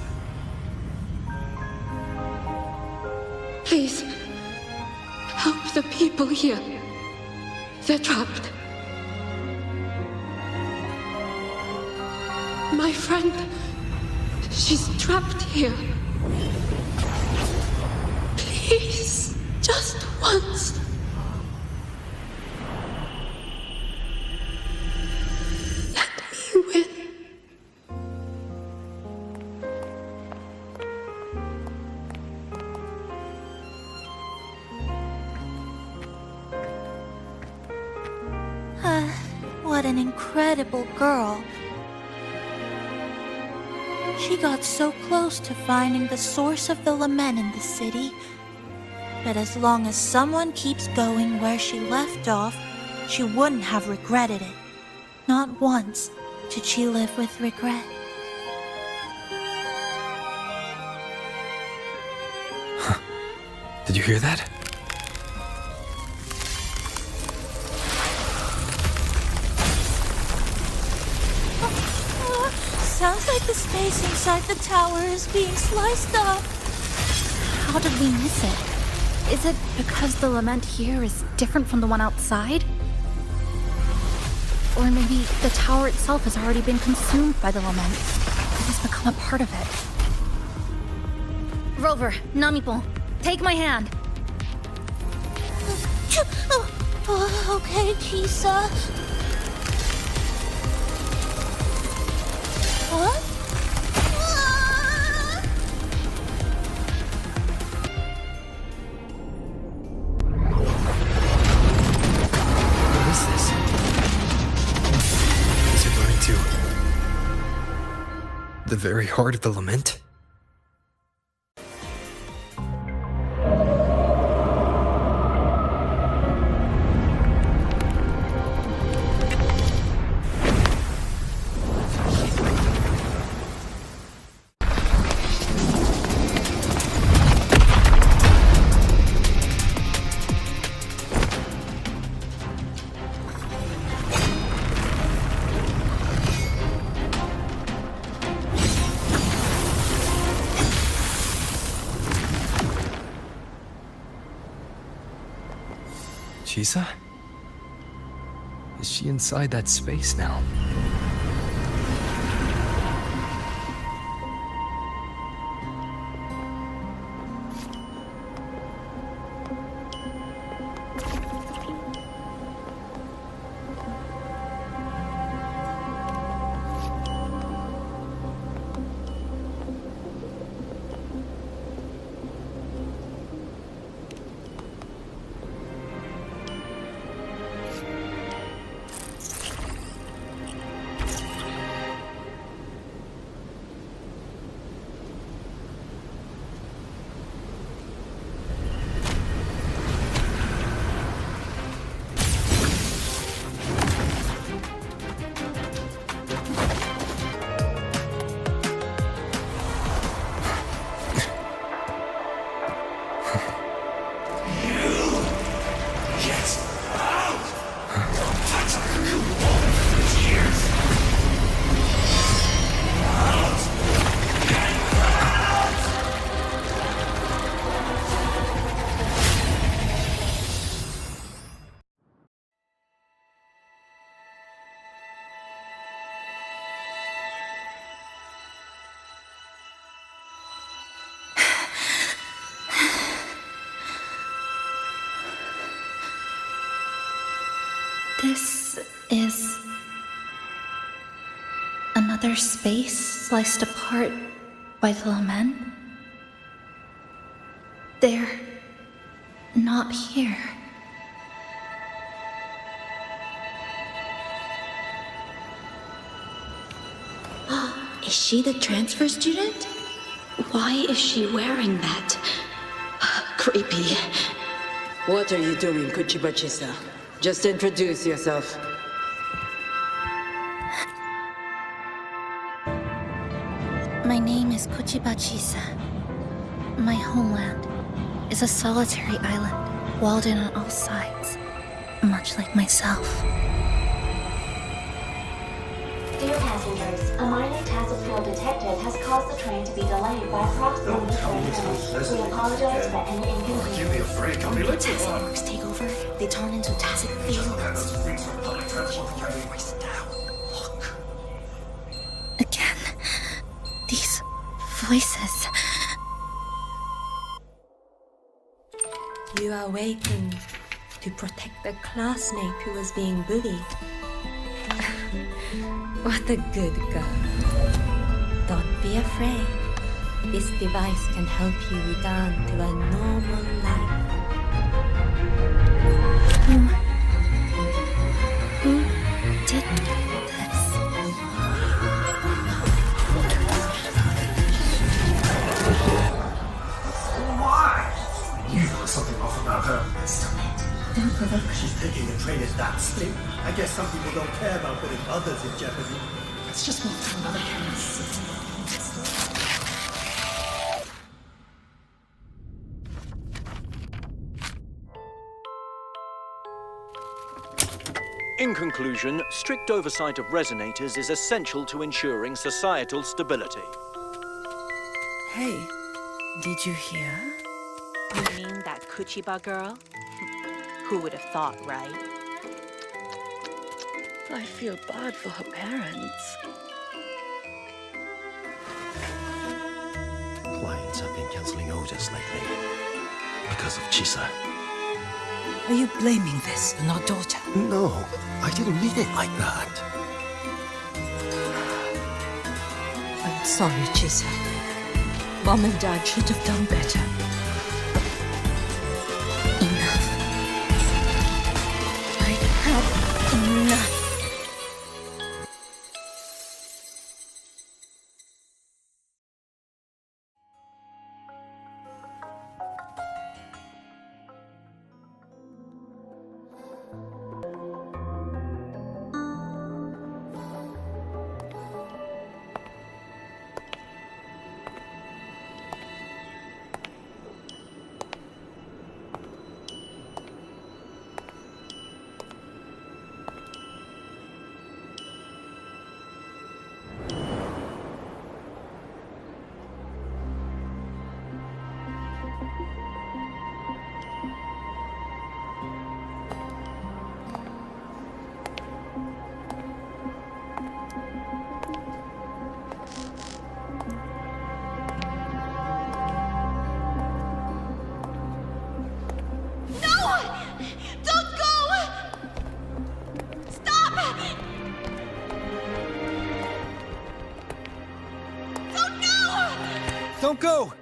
Please, help the people here. They're trapped. My friend, she's trapped here. Please, just once. Let me win. What an incredible girl. She got so close to finding the source of the lament in the city. But as long as someone keeps going where she left off, she wouldn't have regretted it. Not once did she live with regret. Did you hear that? Sounds like the space inside the tower is being sliced up. How did we miss it? Is it because the lament here is different from the one outside? Or maybe the tower itself has already been consumed by the lament. It has become a part of it. Rover, Namipon, take my hand. Okay, Chisa. What? What is this? Is it going to the very heart of the lament? Chisa? Is she inside that space now? This is another space sliced apart by the lament. They're not here. Is she the transfer student? Why is she wearing that? Creepy. What are you doing, Chisa? Just introduce yourself. My name is Chisa. My homeland is a solitary island, walled in on all sides, much like myself. Dear passengers, a minor task field detected has caused the train to be delayed by approximately 30 minutes. We apologize for any inconvenience. Give me a break, I'll be late. Fireworks take over. They turn into tacit fields. Again, these voices. You are waiting to protect the classmate who was being bullied. What a good girl. Don't be afraid. This device can help you return to a normal life. Who did this? something off about her. Stop it. Don't provoke her. She's taking the train at that speed. I guess some people don't care about putting others in jeopardy. Let's just move to another campus. In conclusion, strict oversight of resonators is essential to ensuring societal stability. Hey, did you hear? You mean that Kuchiba girl? Who would have thought, right? I feel bad for her parents. Clients have been cancelling orders lately because of Chisa. Are you blaming this on our daughter? No, I didn't mean it like that. I'm sorry, Chisa. Mom and Dad should have done better. Enough. I've had enough. Don't go!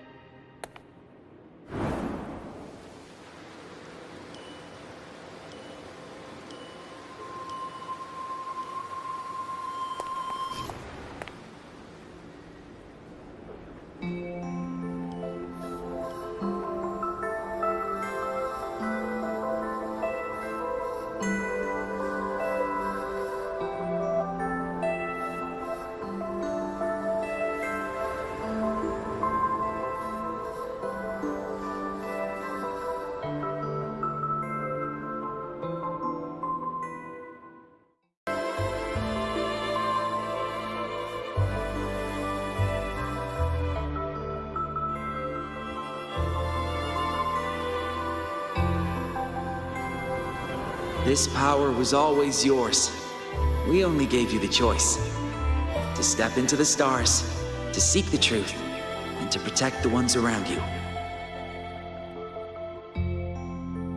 This power was always yours. We only gave you the choice. To step into the stars, to seek the truth, and to protect the ones around you.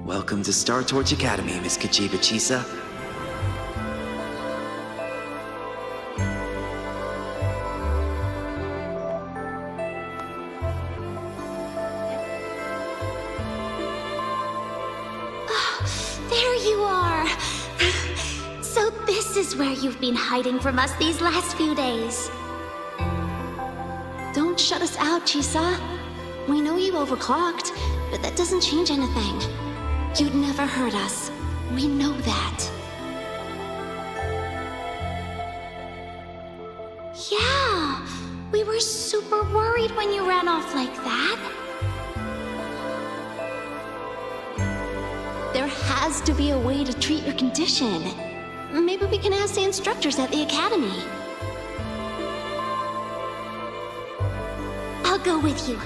Welcome to Star Torch Academy, Miss Kuchiba Chisa. There you are! So this is where you've been hiding from us these last few days. Don't shut us out, Chisa. We know you overclocked, but that doesn't change anything. You'd never hurt us. We know that. Yeah, we were super worried when you ran off like that. There has to be a way to treat your condition. Maybe we can ask the instructors at the academy. I'll go with you.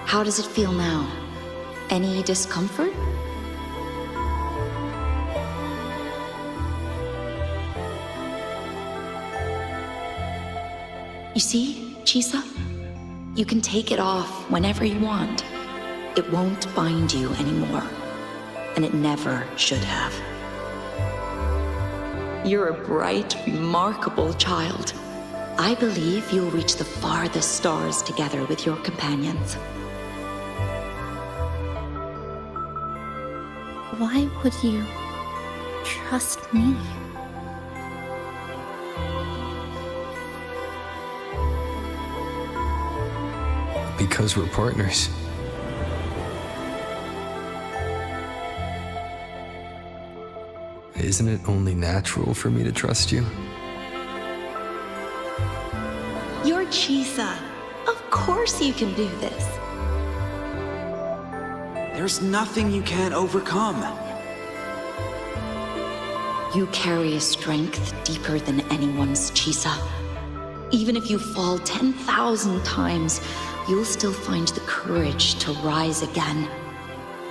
How does it feel now? Any discomfort? You see, Chisa? You can take it off whenever you want. It won't bind you anymore. And it never should have. You're a bright, remarkable child. I believe you'll reach the farthest stars together with your companions. Why would you trust me? because we're partners. Isn't it only natural for me to trust you? You're Chisa. Of course you can do this. There's nothing you can't overcome. You carry a strength deeper than anyone's, Chisa. Even if you fall 10,000 times, you'll still find the courage to rise again.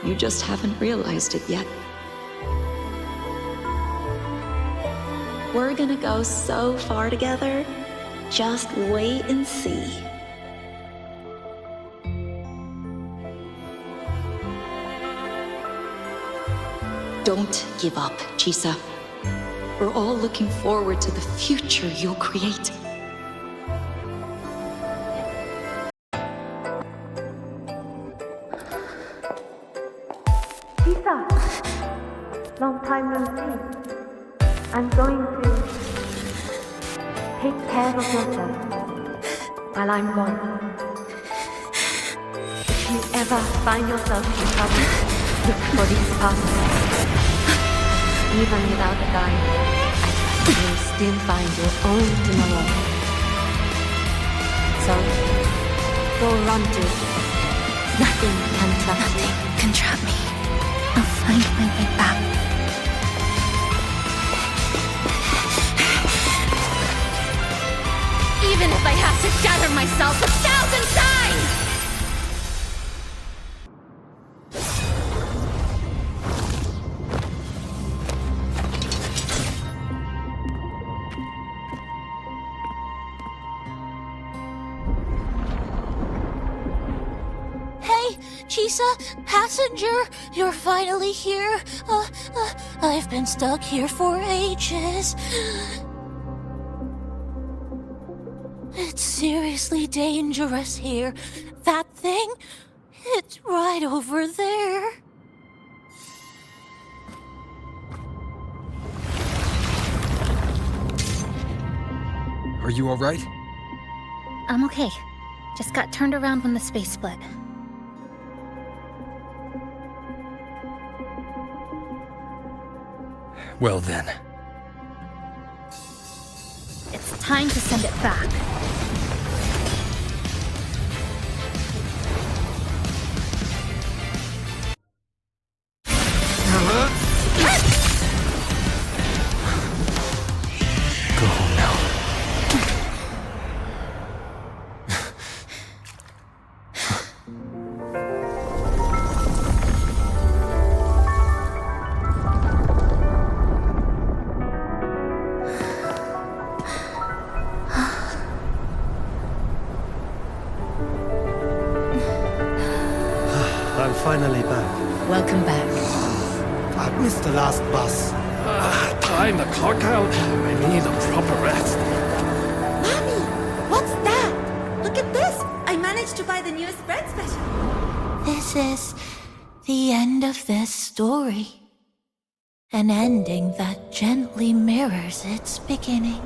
You just haven't realized it yet. We're gonna go so far together. Just wait and see. Don't give up, Chisa. We're all looking forward to the future you'll create. Chisa! Long time no see. I'm going to take care of yourself while I'm gone. If you ever find yourself in trouble, look for these passes. Even without a guide, you'll still find your own tomorrow. So, go run to it. Nothing can trap you. Nothing can trap me. I'll find my way back. Even if I have to shatter myself 1,000 times! Hey, Chisa, passenger, you're finally here. I've been stuck here for ages. It's seriously dangerous here. That thing, it's right over there. Are you all right? I'm okay. Just got turned around when the space split. Well then. It's time to send it back. Go home now. I'm finally back. Welcome back. I've missed the last bus. Time to clock out. I need a proper rest. Mommy, what's that? Look at this. I managed to buy the newest bread special. This is the end of this story. An ending that gently mirrors its beginning.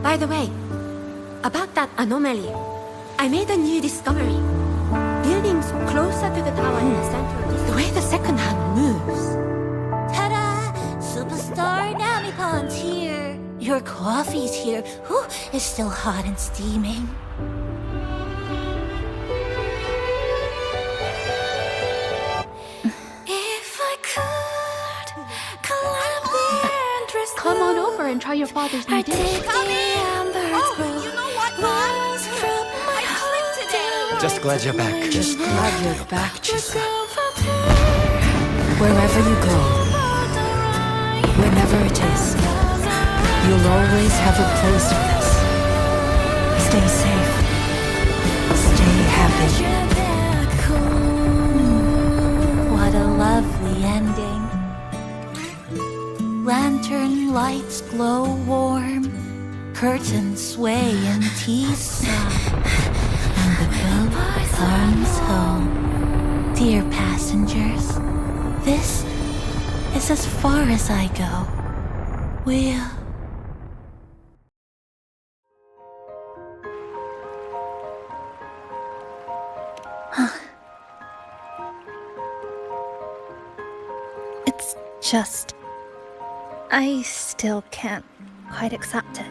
By the way, about that anomaly, I made a new discovery. Buildings closer to the tower in the center, the way the second hand moves. Ta-da! Superstar Namipon's here. Your coffee's here. Whew, it's still hot and steaming. If I could climb the endless Come on over and try your father's new dish. you know what, Mom? Just glad you're back. Just glad you're back, Chisa. Wherever you go, whenever it is, you'll always have a place with us. Stay safe. Stay happy. What a lovely ending. Lantern lights glow warm. Curtains sway in Chisa. And the boat comes home. Dear passengers, this is is as far as I go. We'll... It's just... I still can't quite accept it.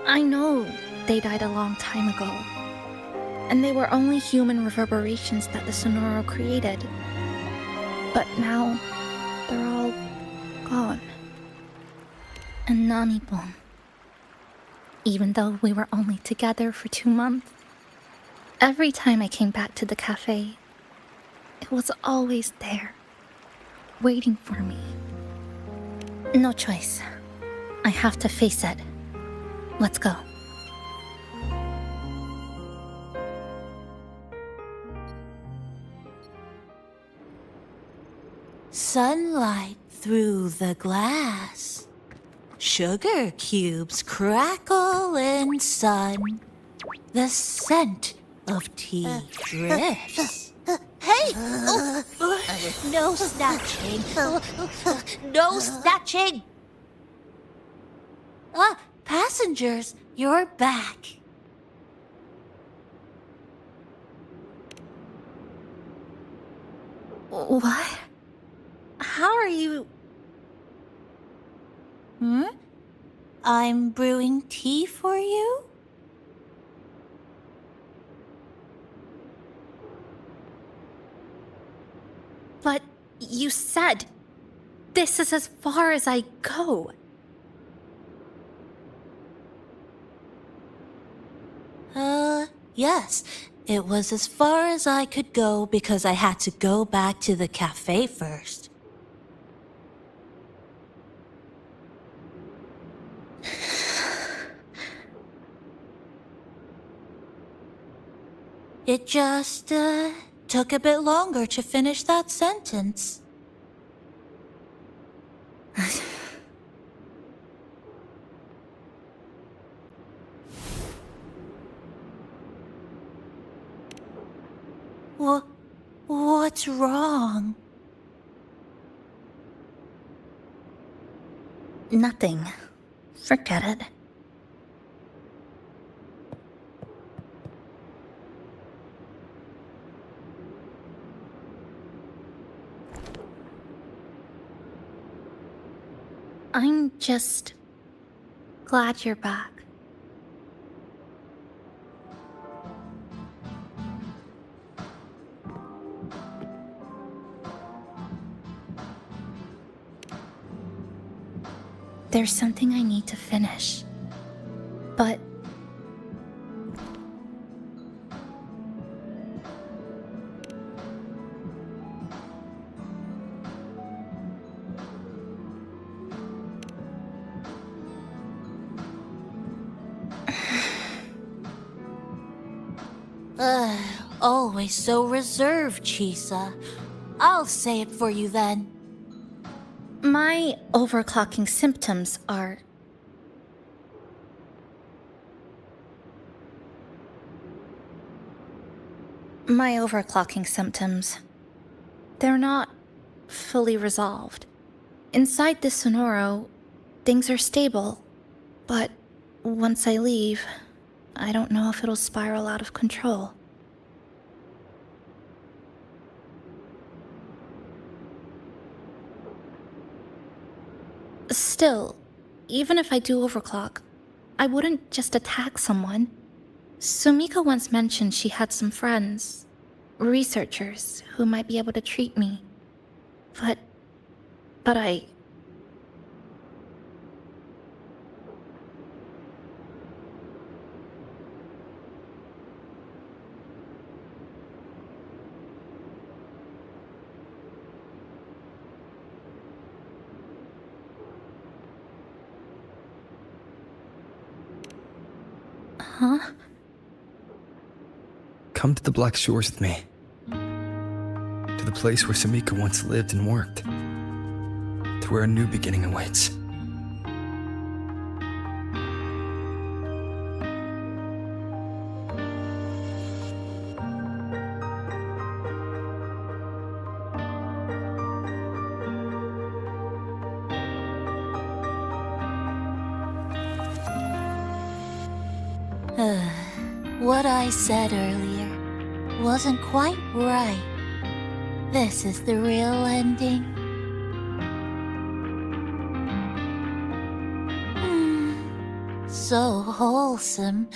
I know they died a long time ago, and they were only human reverberations that the Sonoro created. But now, they're all gone. And Nami-bun. Even though we were only together for 2 months, every time I came back to the cafe, it was always there, waiting for me. No choice. I have to face it. Let's go. Sunlight through the glass. Sugar cubes crackle in sun. The scent of tea drifts. Hey! No snatching. No snatching! Passengers, you're back. What? How are you... I'm brewing tea for you? But you said this is as far as I go. Yes. It was as far as I could go because I had to go back to the cafe first. It just, took a bit longer to finish that sentence. What's wrong? Nothing. Forget it. I'm just glad you're back. There's something I need to finish, but... Always so reserved, Chisa. I'll say it for you then. My overclocking symptoms are... They're not fully resolved. Inside this Sonoro, things are stable, but once I leave, I don't know if it'll spiral out of control. Still, even if I do overclock, I wouldn't just attack someone. Sumika once mentioned she had some friends, researchers, who might be able to treat me. But I... Huh? Come to the Black Shores with me. To the place where Sumika once lived and worked. To where a new beginning awaits. What I said earlier wasn't quite right. This is the real ending. So wholesome.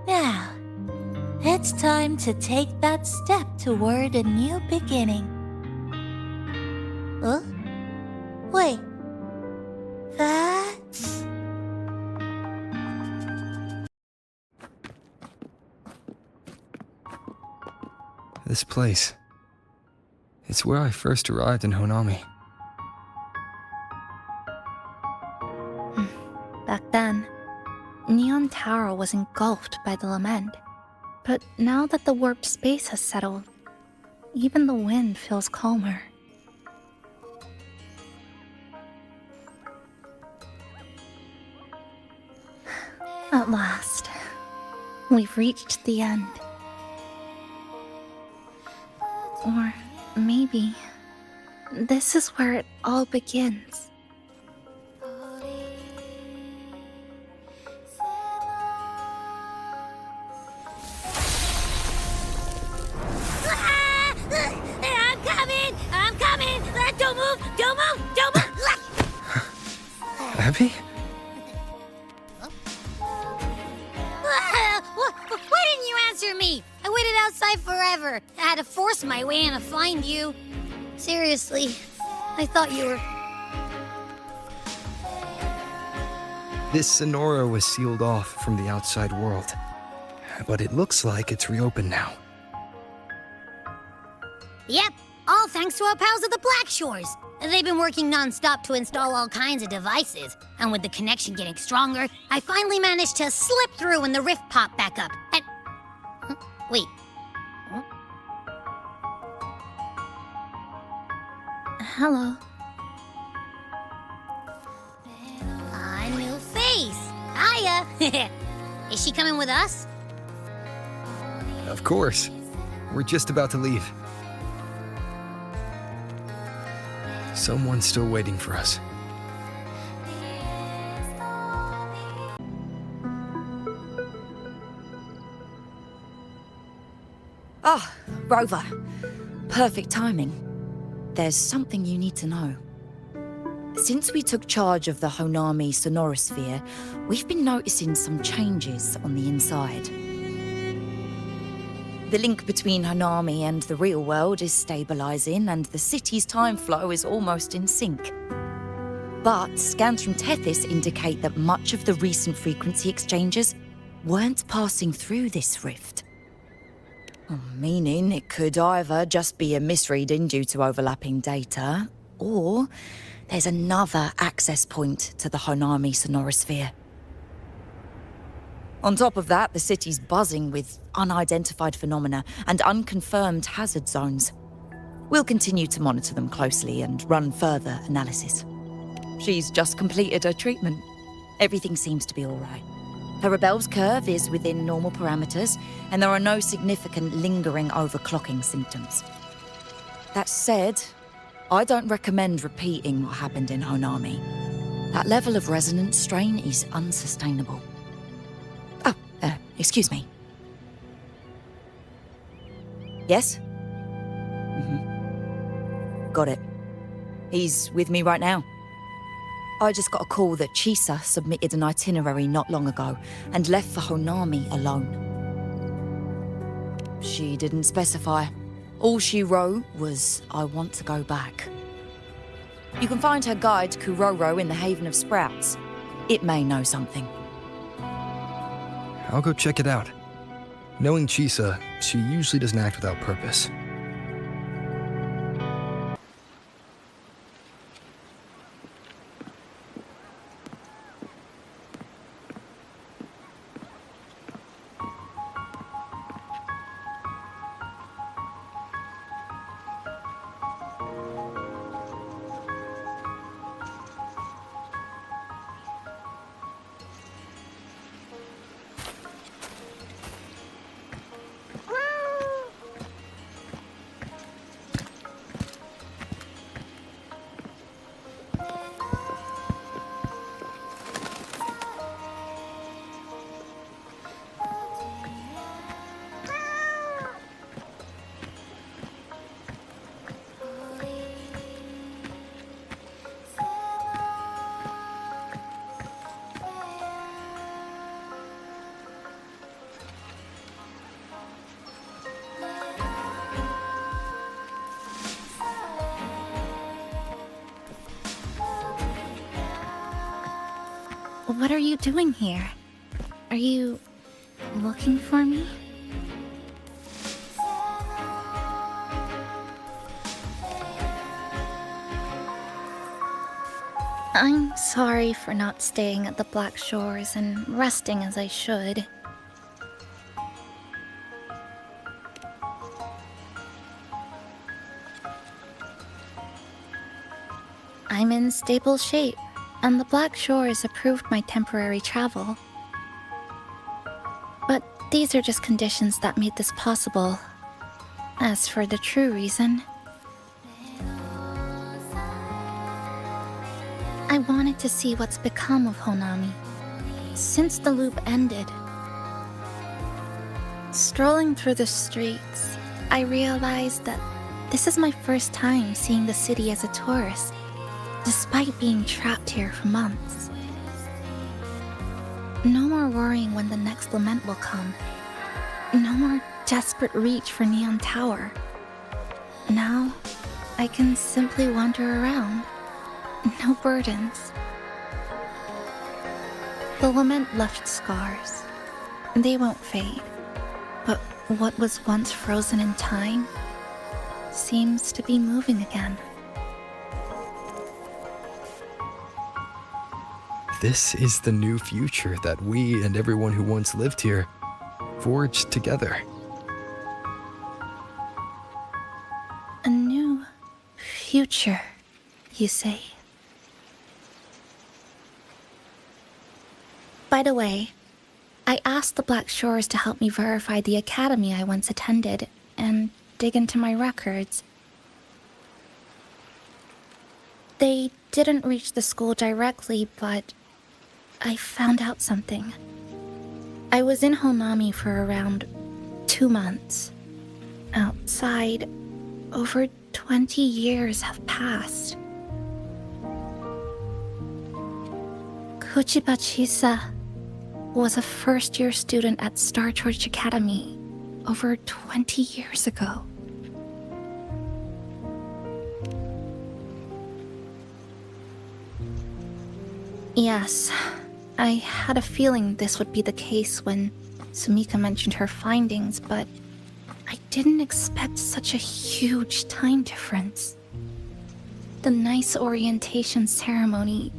Now, it's time to take that step toward a new beginning. Huh? Wait. That's... This place. It's where I first arrived in Honami. Back then, Neon Tower was engulfed by the lament. But now that the warped space has settled, even the wind feels calmer. At last, we've reached the end. Or maybe this is where it all begins. I'm coming! Don't move! Don't move! Don't move! Abby? Why didn't you answer me? I waited outside forever. I had to force my way in to find you. Seriously, I thought you were... This Sonora was sealed off from the outside world. But it looks like it's reopened now. Yep, all thanks to our pals at the Black Shores. They've been working non-stop to install all kinds of devices. And with the connection getting stronger, I finally managed to slip through when the rift popped back up. And... Huh? Wait. Huh? Hello. A new face. Hiya. Is she coming with us? Of course. We're just about to leave. Someone's still waiting for us. Ah, Rover. Perfect timing. There's something you need to know. Since we took charge of the Honami Sonorosphere, we've been noticing some changes on the inside. The link between Honami and the real world is stabilizing, and the city's time flow is almost in sync. But scans from Tethys indicate that much of the recent frequency exchanges weren't passing through this rift. Meaning it could either just be a misreading due to overlapping data, or there's another access point to the Honami Sonorosphere. On top of that, the city's buzzing with unidentified phenomena and unconfirmed hazard zones. We'll continue to monitor them closely and run further analysis. She's just completed her treatment. Everything seems to be all right. Her rebel's curve is within normal parameters, and there are no significant lingering overclocking symptoms. That said, I don't recommend repeating what happened in Honami. That level of resonance strain is unsustainable. Excuse me. Yes? Got it. He's with me right now. I just got a call that Chisa submitted an itinerary not long ago and left for Honami alone. She didn't specify. All she wrote was, "I want to go back." You can find her guide, Kuroro, in the Haven of Sprouts. It may know something. I'll go check it out. Knowing Chisa, she usually doesn't act without purpose. What are you doing here? Are you looking for me? I'm sorry for not staying at the Black Shores and resting as I should. I'm in stable shape, and the Black Shores approved my temporary travel. But these are just conditions that made this possible. As for the true reason, I wanted to see what's become of Honami since the loop ended. Strolling through the streets, I realized that this is my first time seeing the city as a tourist, despite being trapped here for months. No more worrying when the next lament will come. No more desperate reach for Neon Tower. Now, I can simply wander around. No burdens. The lament left scars. They won't fade. But what was once frozen in time seems to be moving again. This is the new future that we and everyone who once lived here forged together. A new future, you say? By the way, I asked the Black Shores to help me verify the academy I once attended and dig into my records. They didn't reach the school directly, but I found out something. I was in Honami for around 2 months. Outside, over 20 years have passed. Chisa was a first-year student at Star Church Academy over 20 years ago. Yes, I had a feeling this would be the case when Sumika mentioned her findings, but I didn't expect such a huge time difference. The nice orientation ceremony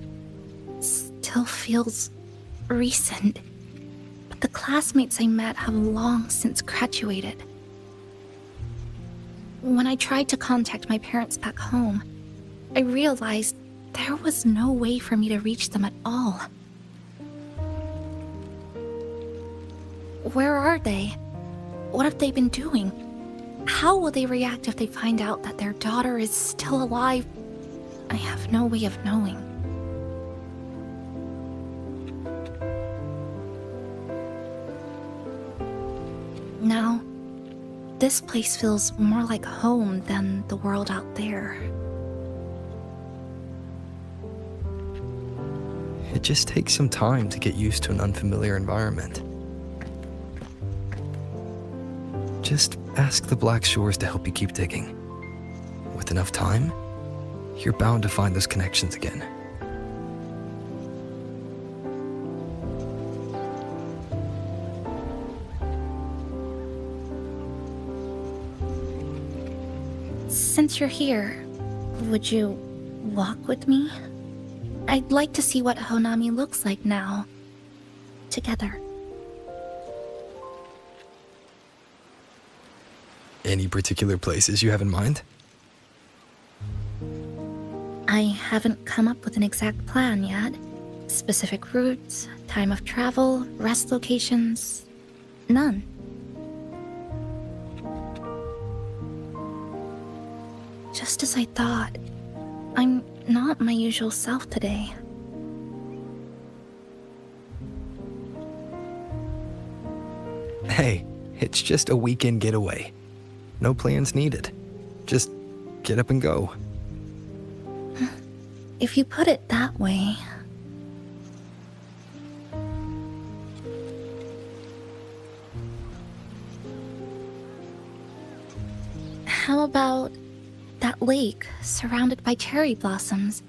still feels recent, but the classmates I met have long since graduated. When I tried to contact my parents back home, I realized there was no way for me to reach them at all. Where are they? What have they been doing? How will they react if they find out that their daughter is still alive? I have no way of knowing. Now, this place feels more like home than the world out there. It just takes some time to get used to an unfamiliar environment. Just ask the Black Shores to help you keep digging. With enough time, you're bound to find those connections again. Since you're here, would you walk with me? I'd like to see what Honami looks like now. Together. Any particular places you have in mind? I haven't come up with an exact plan yet. Specific routes, time of travel, rest locations, none. Just as I thought, I'm not my usual self today. Hey, it's just a weekend getaway. No plans needed. Just get up and go. If you put it that way. How about that lake surrounded by cherry blossoms?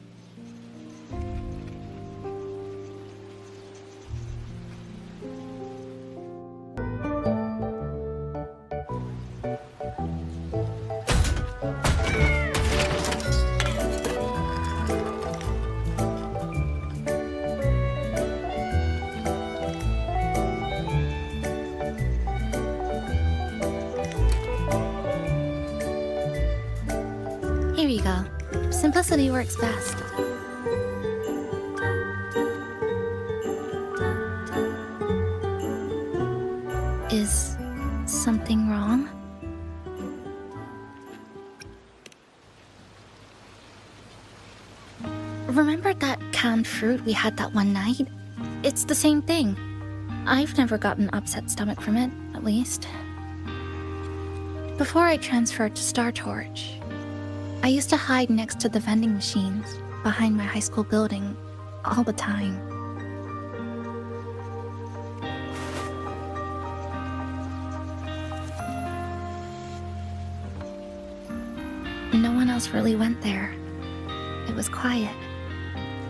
Here you go. Simplicity works best. Is something wrong? Remember that canned fruit we had that one night? It's the same thing. I've never gotten upset stomach from it, at least. Before I transferred to Star Torch, I used to hide next to the vending machines behind my high school building all the time. No one else really went there. It was quiet.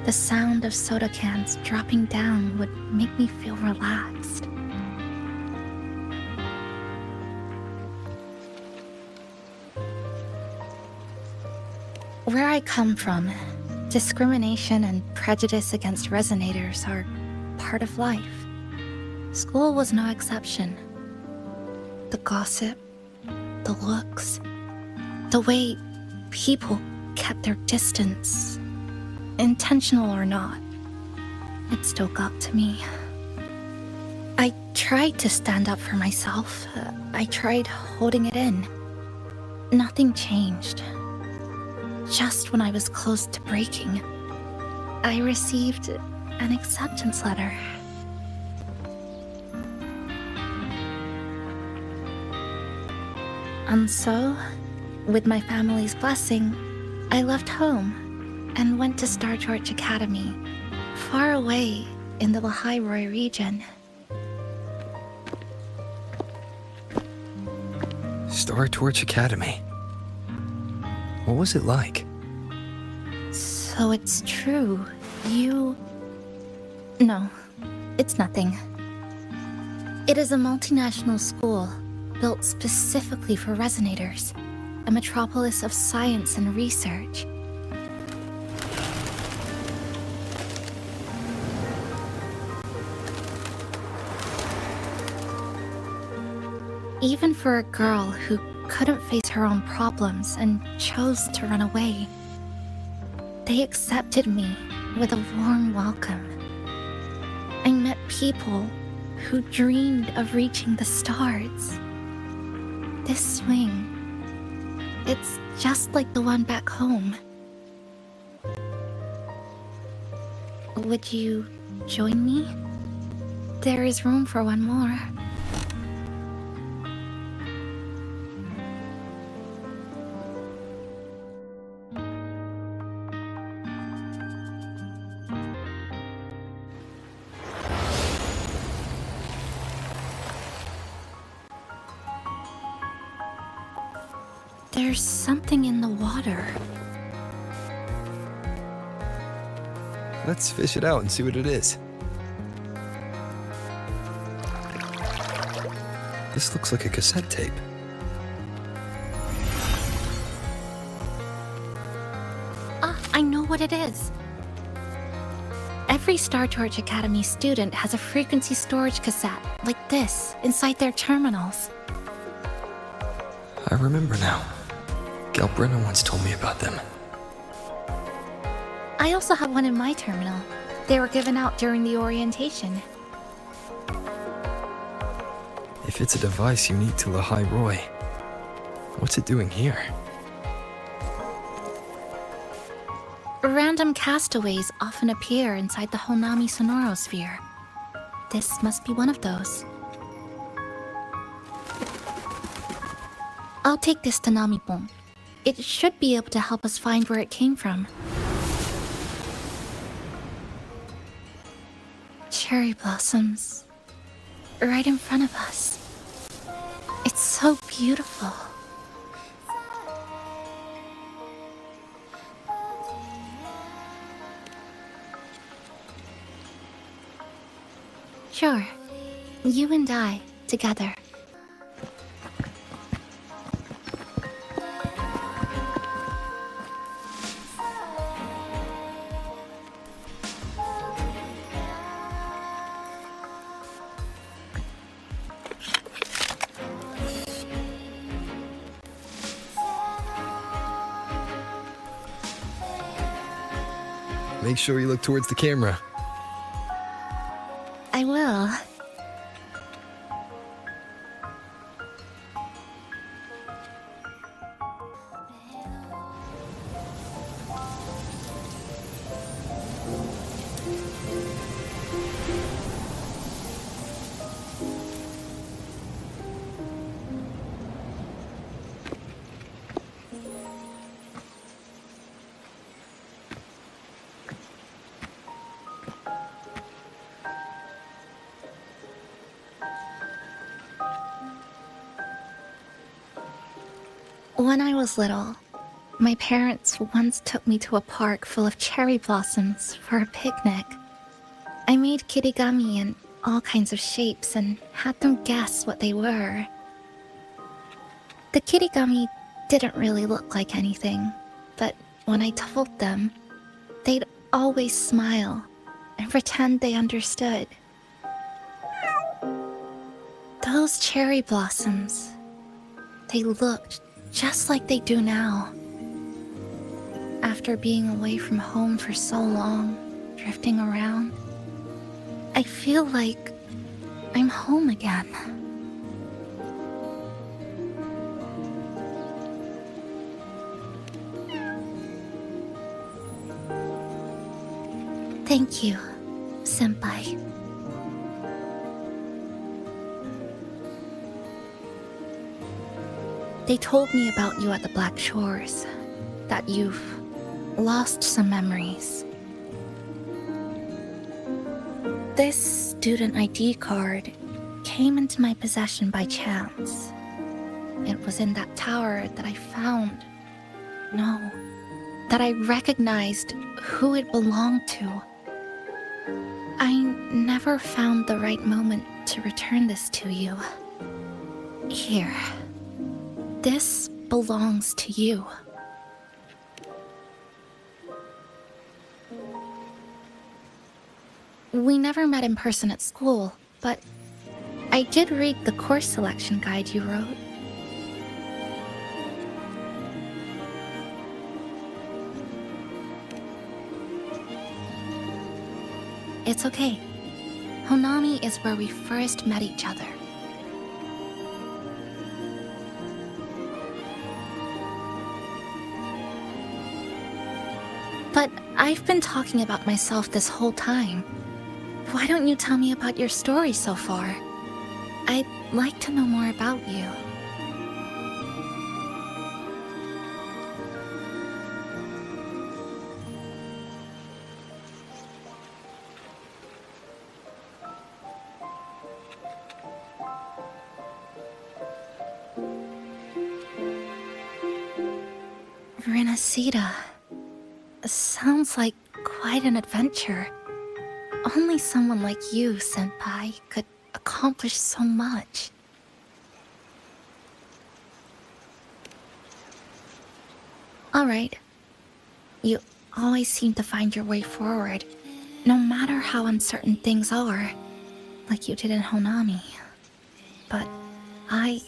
The sound of soda cans dropping down would make me feel relaxed. Where I come from, discrimination and prejudice against resonators are part of life. School was no exception. The gossip, the looks, the way people kept their distance, intentional or not, it still got to me. I tried to stand up for myself. I tried holding it in. Nothing changed. Just when I was close to breaking, I received an acceptance letter. And so, with my family's blessing, I left home and went to Star Torch Academy, far away in the Lahai-Roi region. Star Torch Academy. What was it like? So it's true. You... No, it's nothing. It is a multinational school built specifically for resonators, a metropolis of science and research. Even for a girl who couldn't face her own problems and chose to run away, they accepted me with a warm welcome. I met people who dreamed of reaching the stars. This swing, it's just like the one back home. Would you join me? There is room for one more. There's something in the water. Let's fish it out and see what it is. This looks like a cassette tape. I know what it is. Every Star Torch Academy student has a frequency storage cassette like this inside their terminals. I remember now. Galbrenna once told me about them. I also have one in my terminal. They were given out during the orientation. If it's a device unique to Lahai-Roi, what's it doing here? Random castaways often appear inside the Honami sonorosphere. This must be one of those. I'll take this to Namipon. It should be able to help us find where it came from. Cherry blossoms. Right in front of us. It's so beautiful. Sure. You and I, together. Make sure you look towards the camera. I will. When I was little, my parents once took me to a park full of cherry blossoms for a picnic. I made kirigami in all kinds of shapes and had them guess what they were. The kirigami didn't really look like anything, but when I told them, they'd always smile and pretend they understood. Those cherry blossoms, they looked just like they do now. After being away from home for so long, drifting around, I feel like I'm home again. Thank you, Senpai. They told me about you at the Black Shores, that you've lost some memories. This student ID card came into my possession by chance. It was in that tower that I found. No, that I recognized who it belonged to. I never found the right moment to return this to you. Here. This belongs to you. We never met in person at school, but I did read the course selection guide you wrote. It's okay. Honami is where we first met each other. But I've been talking about myself this whole time. Why don't you tell me about your story so far? I'd like to know more about you. Renacida. Sounds like quite an adventure. Only someone like you, Senpai, could accomplish so much. Alright. You always seem to find your way forward, no matter how uncertain things are, like you did in Honami. But I...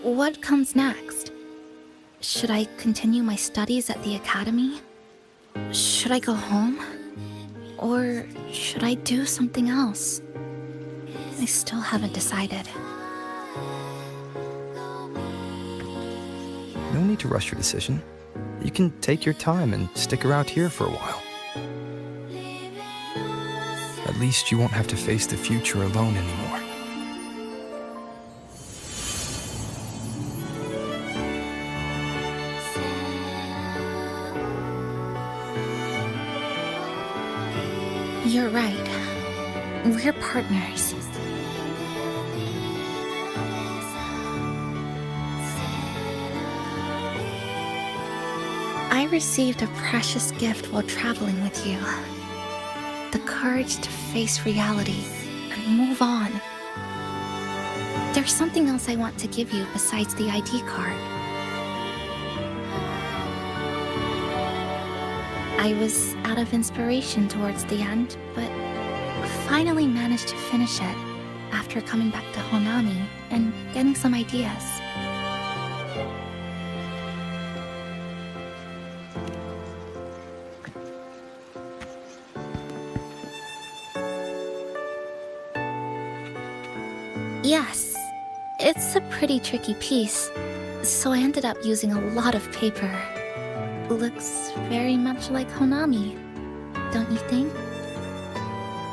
What comes next? Should I continue my studies at the academy? Should I go home? Or should I do something else? I still haven't decided. No need to rush your decision. You can take your time and stick around here for a while. At least you won't have to face the future alone anymore. You're right. We're partners. I received a precious gift while traveling with you. The courage to face reality and move on. There's something else I want to give you besides the ID card. I was out of inspiration towards the end, but finally managed to finish it after coming back to Honami and getting some ideas. Yes, it's a pretty tricky piece, so I ended up using a lot of paper. Looks very much like Honami, don't you think?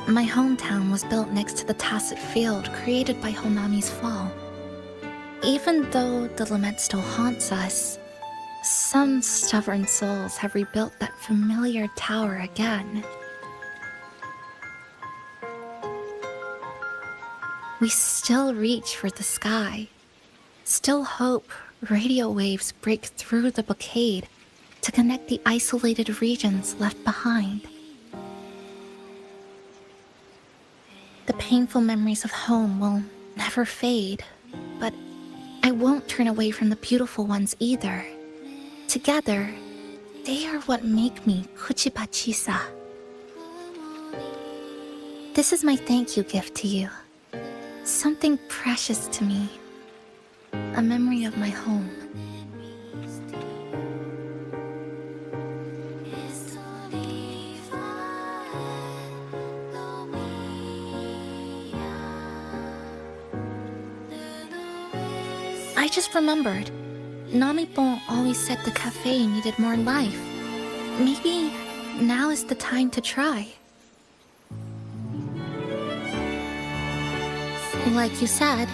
My hometown was built next to the tacit field created by Honami's fall. Even though the lament still haunts us, some stubborn souls have rebuilt that familiar tower again. We still reach for the sky, still hope radio waves break through the blockade to connect the isolated regions left behind. The painful memories of home will never fade, but I won't turn away from the beautiful ones either. Together, they are what make me Chisa. This is my thank you gift to you. Something precious to me. A memory of my home. I just remembered. Namipon always said the cafe needed more life. Maybe now is the time to try. Like you said,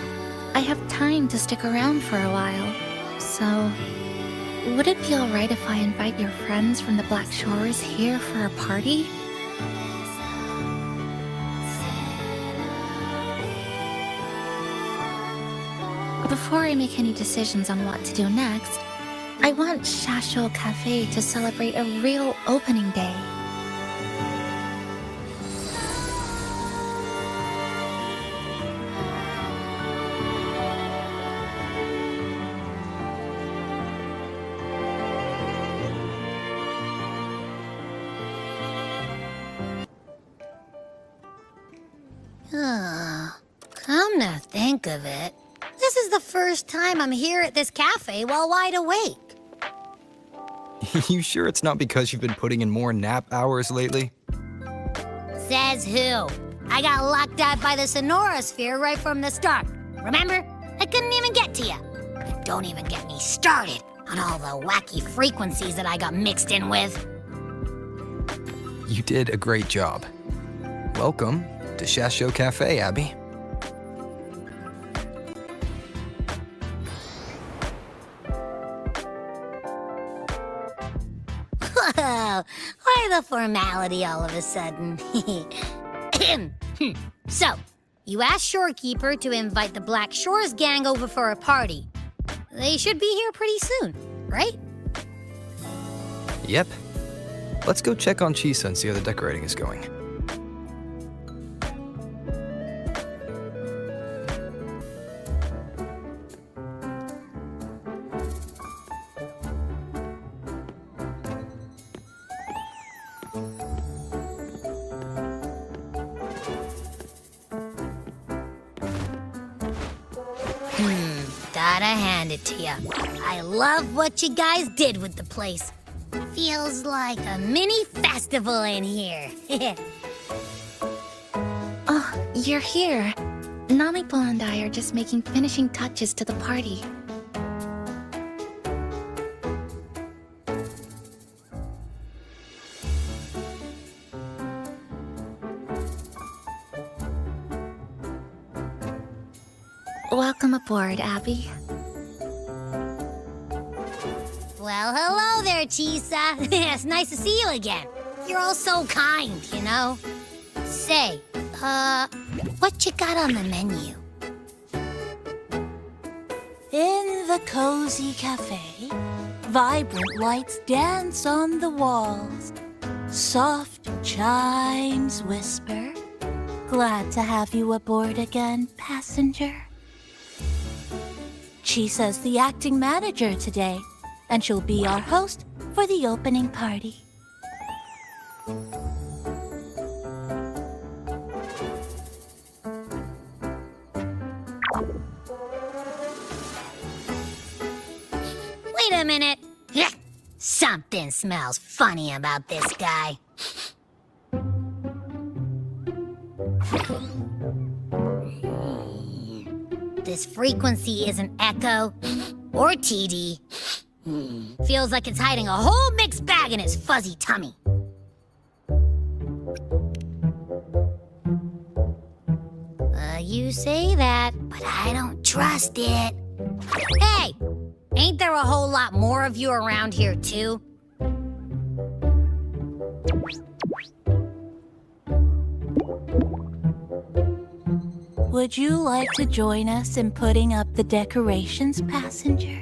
I have time to stick around for a while, so would it be alright if I invite your friends from the Black Shores here for a party? Before I make any decisions on what to do next, I want Shasho Cafe to celebrate a real opening day. Come to think of it, this is the first time I'm here at this cafe while wide awake. You sure it's not because you've been putting in more nap hours lately? Says who? I got locked out by the Sonora Sphere right from the start. Remember? I couldn't even get to you. And don't even get me started on all the wacky frequencies that I got mixed in with. You did a great job. Welcome to Shasho Cafe, Abby. Whoa, why the formality all of a sudden? So, you asked Shorekeeper to invite the Black Shores gang over for a party. They should be here pretty soon, right? Yep. Let's go check on Chisa and see how the decorating is going. Gotta hand it to you. I love what you guys did with the place. Feels like a mini festival in here. Oh, you're here. Namipon and I are just making finishing touches to the party. Welcome aboard, Abby. Well, hello there, Chisa. It's nice to see you again. You're all so kind, you know? Say, what you got on the menu? In the cozy cafe, vibrant lights dance on the walls. Soft chimes whisper. Glad to have you aboard again, passenger. Chisa's the acting manager today, and she'll be our host for the opening party. Something smells funny about this guy. This frequency isn't echo or TD. Feels like it's hiding a whole mixed bag in his fuzzy tummy. You say that, but I don't trust it. Hey! Ain't there a whole lot more of you around here, too? Would you like to join us in putting up the decorations, passenger?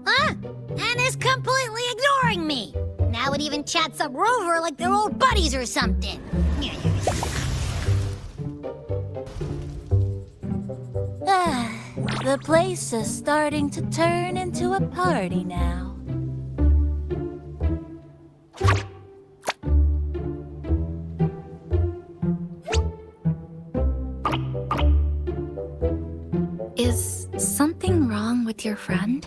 Huh? And is completely ignoring me. Now it even chats up Rover like they're old buddies or something. The place is starting to turn into a party now. Is something wrong with your friend?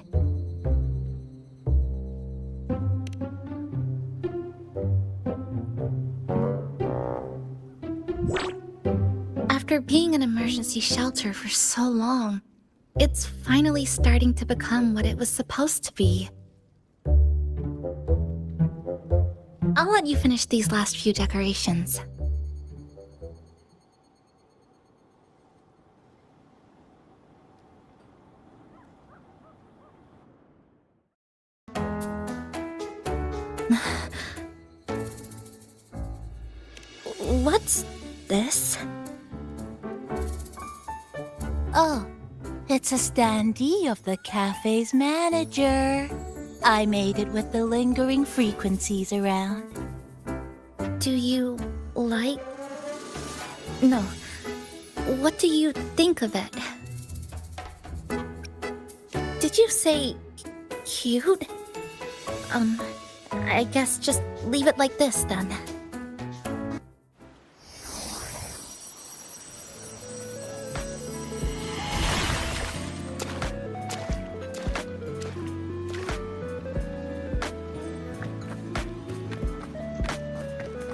After being an emergency shelter for so long, it's finally starting to become what it was supposed to be. I'll let you finish these last few decorations. What's this? Oh, it's a standee of the cafe's manager. I made it with the lingering frequencies around. Do you like... No. What do you think of it? Did you say... cute? I guess just leave it like this, then.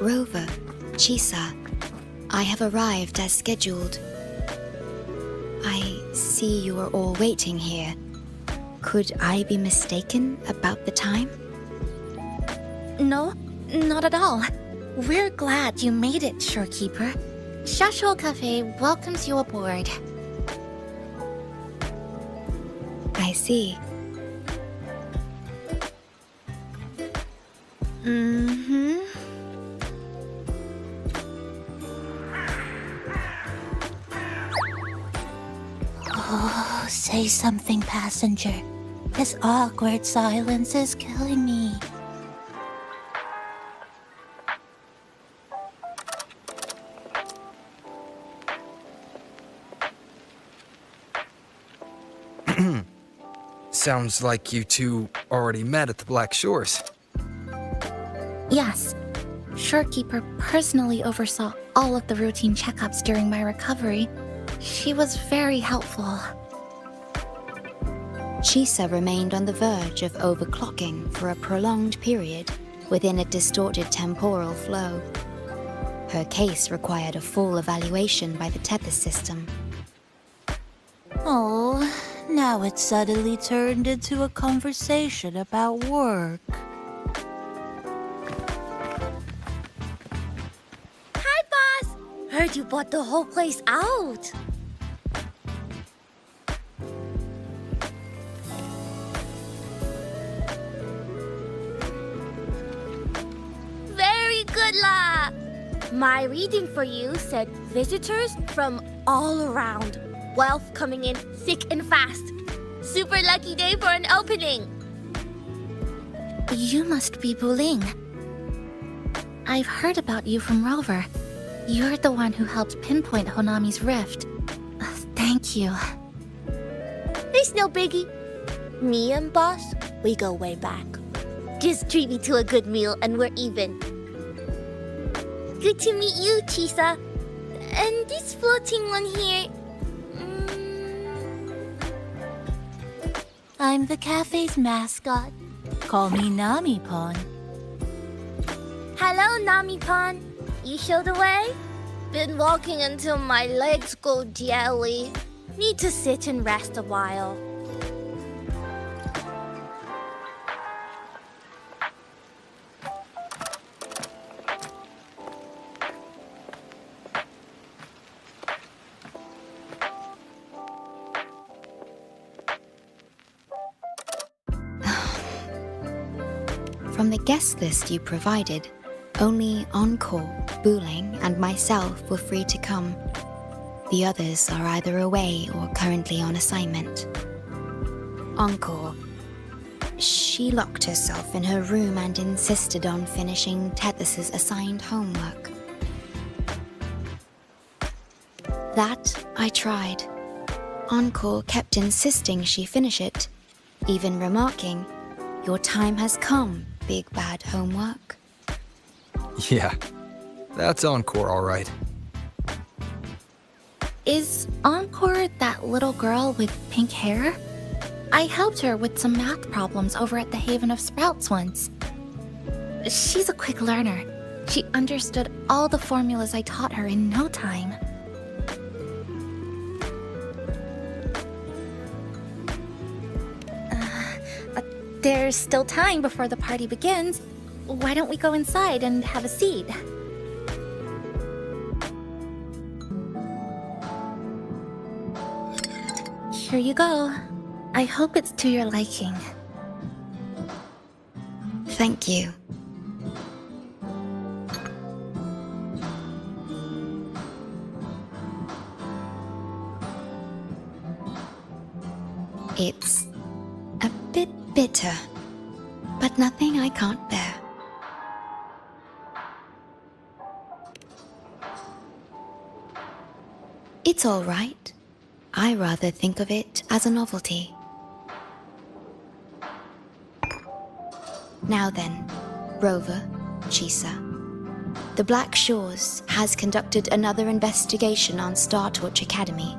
Rover, Chisa, I have arrived as scheduled. I see you are all waiting here. Could I be mistaken about the time? No, not at all. We're glad you made it, Shorekeeper. Shashou Cafe welcomes you aboard. I see. Mm-hmm. Oh, say something, passenger. This awkward silence is killing me. Sounds like you two already met at the Black Shores. Yes. Shorekeeper personally oversaw all of the routine checkups during my recovery. She was very helpful. Chisa remained on the verge of overclocking for a prolonged period within a distorted temporal flow. Her case required a full evaluation by the Tethys system. Oh, now it's suddenly turned into a conversation about work. Hi, boss! Heard you bought the whole place out. Very good, La! My reading for you said visitors from all around. Wealth coming in thick and fast. Super lucky day for an opening. You must be Buling. I've heard about you from Rover. You're the one who helped pinpoint Honami's rift. Thank you. It's no biggie. Me and boss, we go way back. Just treat me to a good meal and we're even. Good to meet you, Chisa. And this floating one here... I'm the cafe's mascot. Call me Nami-pon. Hello, Nami-pon. You show the way? Been walking until my legs go jelly. Need to sit and rest a while. From the guest list you provided, only Encore, Booling, and myself were free to come. The others are either away or currently on assignment. Encore. She locked herself in her room and insisted on finishing Tethys's assigned homework. That I tried. Encore kept insisting she finish it, even remarking, "Your time has come, big bad homework." Yeah, that's Encore, all right. Is Encore that little girl with pink hair? I helped her with some math problems over at the Haven of Sprouts once. She's a quick learner. She understood all the formulas I taught her in no time. There's still time before the party begins. Why don't we go inside and have a seat? Here you go. I hope it's to your liking. Thank you. It's a bit bitter, but nothing I can't bear. It's all right. I rather think of it as a novelty. Now then, Rover, Chisa. The Black Shores has conducted another investigation on Star Torch Academy,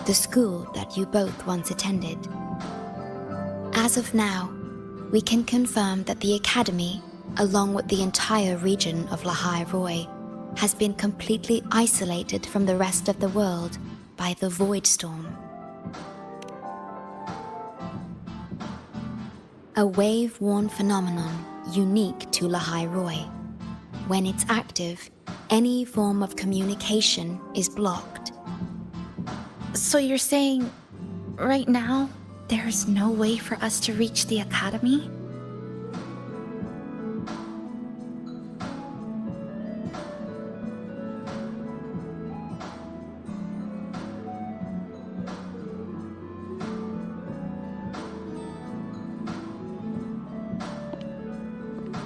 the school that you both once attended. As of now, we can confirm that the Academy, along with the entire region of Lahai Roi, has been completely isolated from the rest of the world by the Void Storm. A wave-worn phenomenon unique to Lahai Roi. When it's active, any form of communication is blocked. So you're saying, right now, there's no way for us to reach the Academy?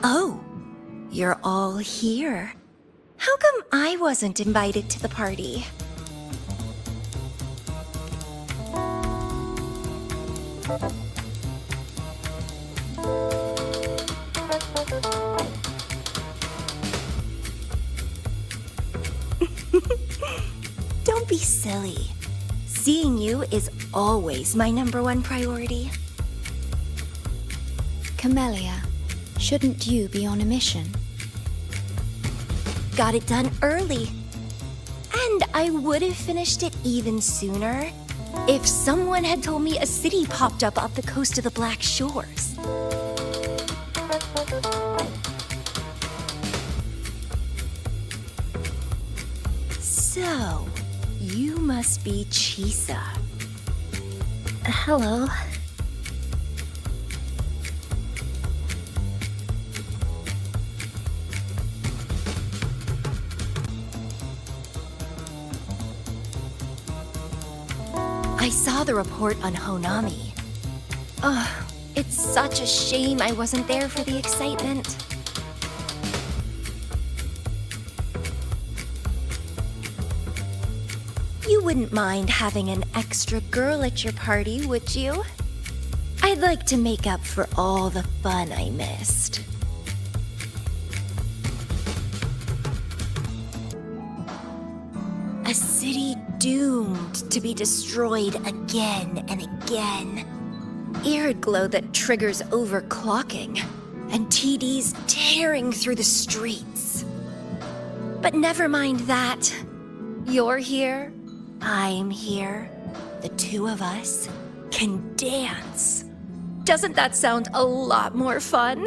Oh, you're all here. How come I wasn't invited to the party? Don't be silly. Seeing you is always my #1 priority. Camellia, shouldn't you be on a mission? Got it done early. And I would have finished it even sooner if someone had told me a city popped up off the coast of the Black Shores. So, you must be Chisa. Hello. I saw the report on Honami. Ugh, it's such a shame I wasn't there for the excitement. You wouldn't mind having an extra girl at your party, would you? I'd like to make up for all the fun I missed. A city doomed to be destroyed again and again. eerie glow that triggers overclocking, and TDs tearing through the streets. But never mind that. You're here, I'm here. The two of us can dance. Doesn't that sound a lot more fun?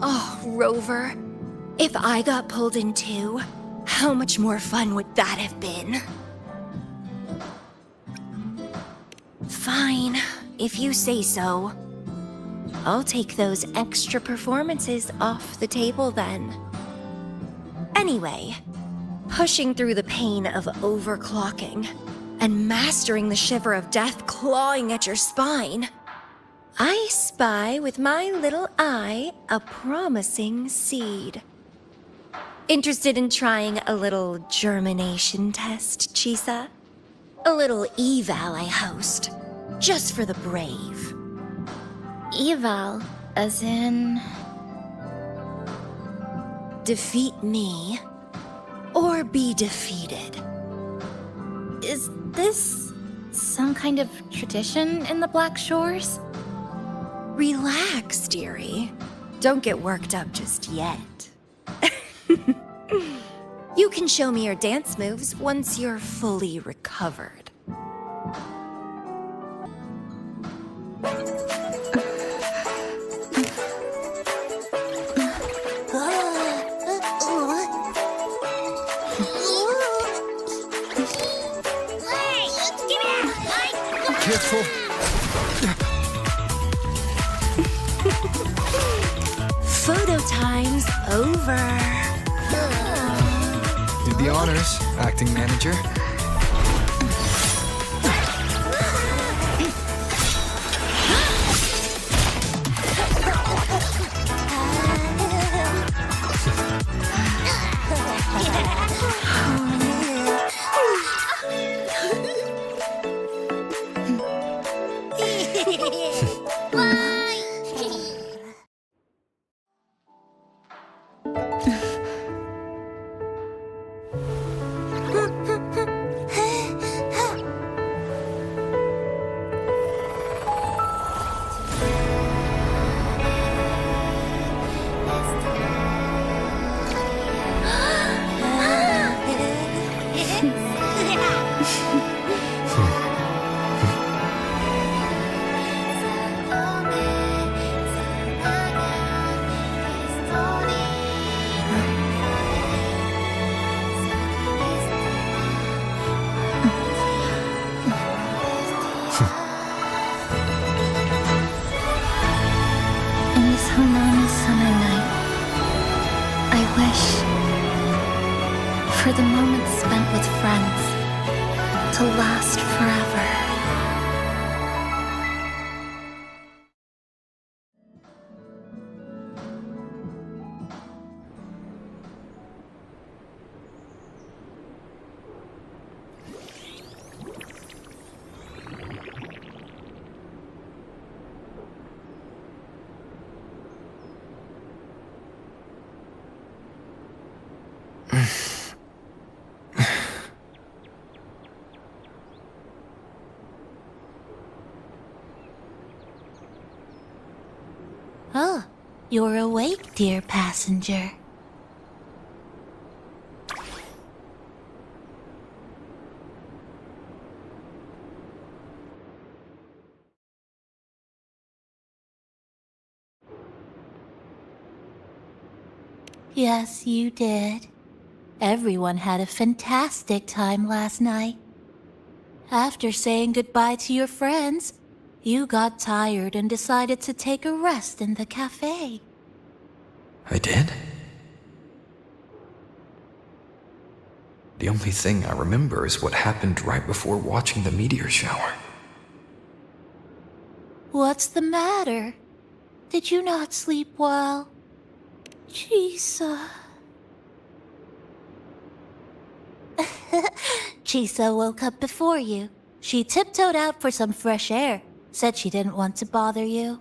Oh, Rover, if I got pulled in too, how much more fun would that have been? Fine, if you say so. I'll take those extra performances off the table then. Anyway, pushing through the pain of overclocking and mastering the shiver of death clawing at your spine, I spy with my little eye a promising seed. Interested in trying a little germination test, Chisa? A little eval I host, just for the brave. Eval, as in... Defeat me, or be defeated. Is this some kind of tradition in the Black Shores? Relax, dearie. Don't get worked up just yet. You can show me your dance moves once you're fully recovered. Careful. Photo time's over. Do the honors, acting manager. For the moments spent with friends to last forever. Oh, you're awake, dear passenger. Yes, you did. Everyone had a fantastic time last night. After saying goodbye to your friends, you got tired and decided to take a rest in the cafe. I did? The only thing I remember is what happened right before watching the meteor shower. What's the matter? Did you not sleep well? Chisa. Chisa woke up before you. She tiptoed out for some fresh air. Said she didn't want to bother you.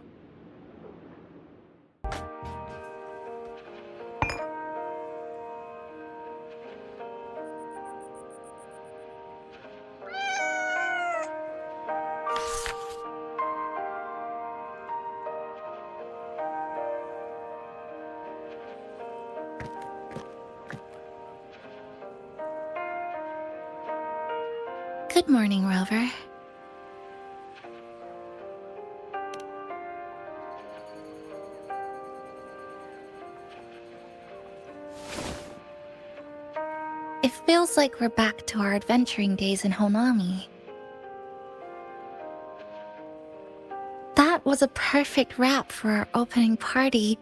Good morning, Rover. It feels like we're back to our adventuring days in Honami. That was a perfect wrap for our opening party.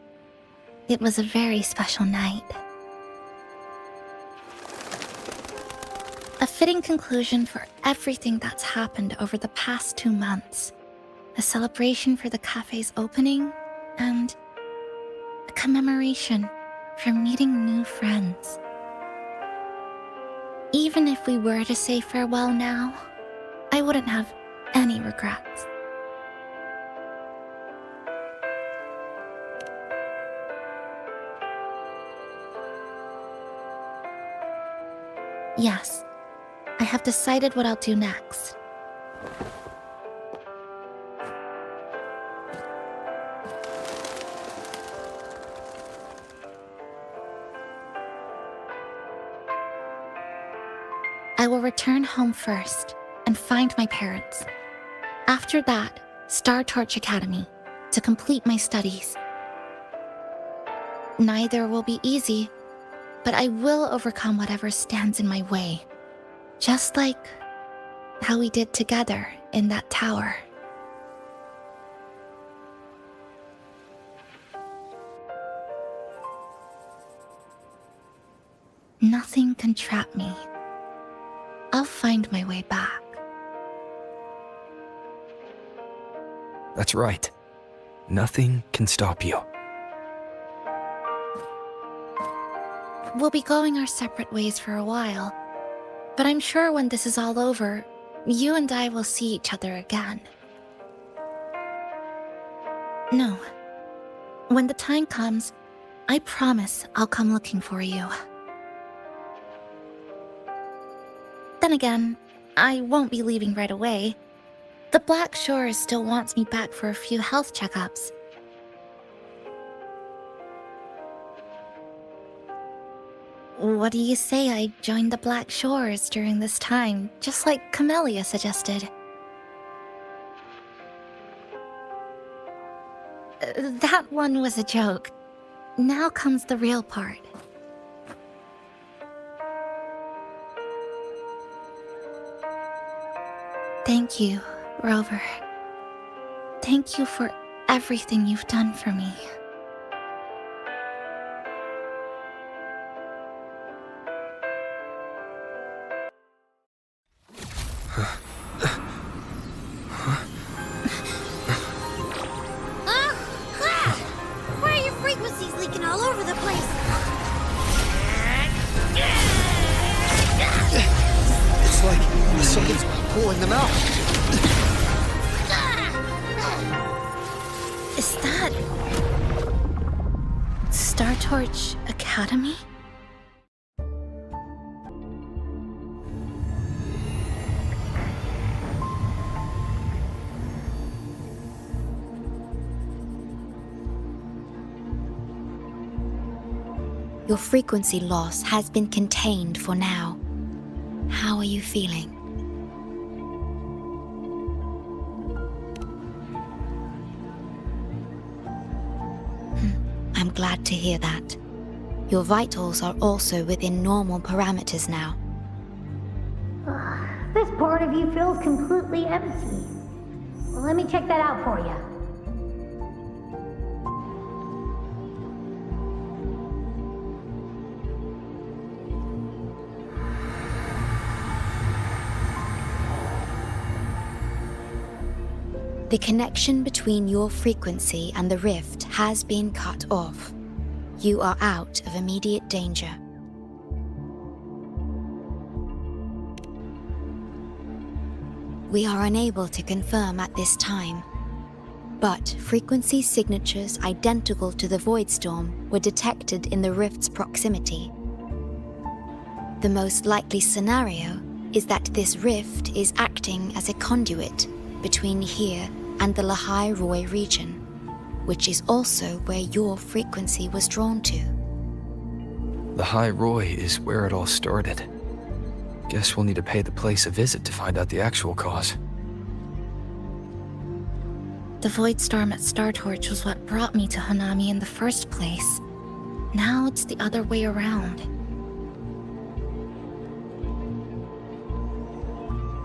It was a very special night. A fitting conclusion for everything that's happened over the past 2 months. A celebration for the cafe's opening, and a commemoration for meeting new friends. Even if we were to say farewell now, I wouldn't have any regrets. Yes, I have decided what I'll do next. I will return home first and find my parents. After that, Star Torch Academy to complete my studies. Neither will be easy, but I will overcome whatever stands in my way. Just like how we did together in that tower. Nothing can trap me. I'll find my way back. That's right. Nothing can stop you. We'll be going our separate ways for a while, but I'm sure when this is all over, you and I will see each other again. No. When the time comes, I promise I'll come looking for you. Then again, I won't be leaving right away. The Black Shores still wants me back for a few health checkups. What do you say I joined the Black Shores during this time, just like Camellia suggested? That one was a joke. Now comes the real part. Thank you, Rover. Thank you for everything you've done for me. Why are your frequencies leaking all over the place? It's like something's pulling them out. Is that Star Torch Academy? Your frequency loss has been contained for now. How are you feeling? I'm glad to hear that. Your vitals are also within normal parameters now. This part of you feels completely empty. Well, let me check that out for you. The connection between your frequency and the rift has been cut off. You are out of immediate danger. We are unable to confirm at this time, but frequency signatures identical to the Void Storm were detected in the rift's proximity. The most likely scenario is that this rift is acting as a conduit between here and the Lahai Roi region, which is also where your frequency was drawn to. The High Roy is where it all started. Guess we'll need to pay the place a visit to find out the actual cause. The void storm at Star Torch was what brought me to Hanami in the first place. Now it's the other way around.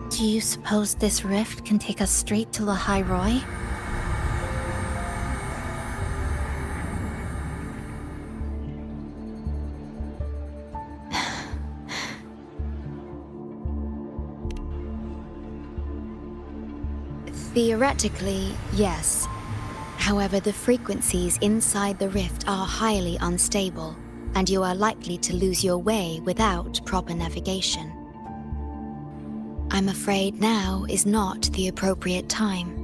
Do you suppose this rift can take us straight to Lahai Roi? Theoretically, yes. However, the frequencies inside the rift are highly unstable, and you are likely to lose your way without proper navigation. I'm afraid now is not the appropriate time.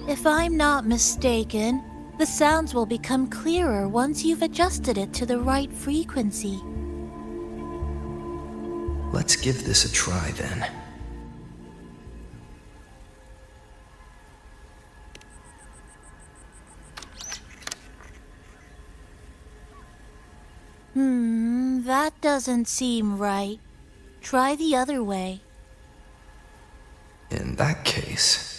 If I'm not mistaken, the sounds will become clearer once you've adjusted it to the right frequency. Let's give this a try then. That doesn't seem right. Try the other way. In that case...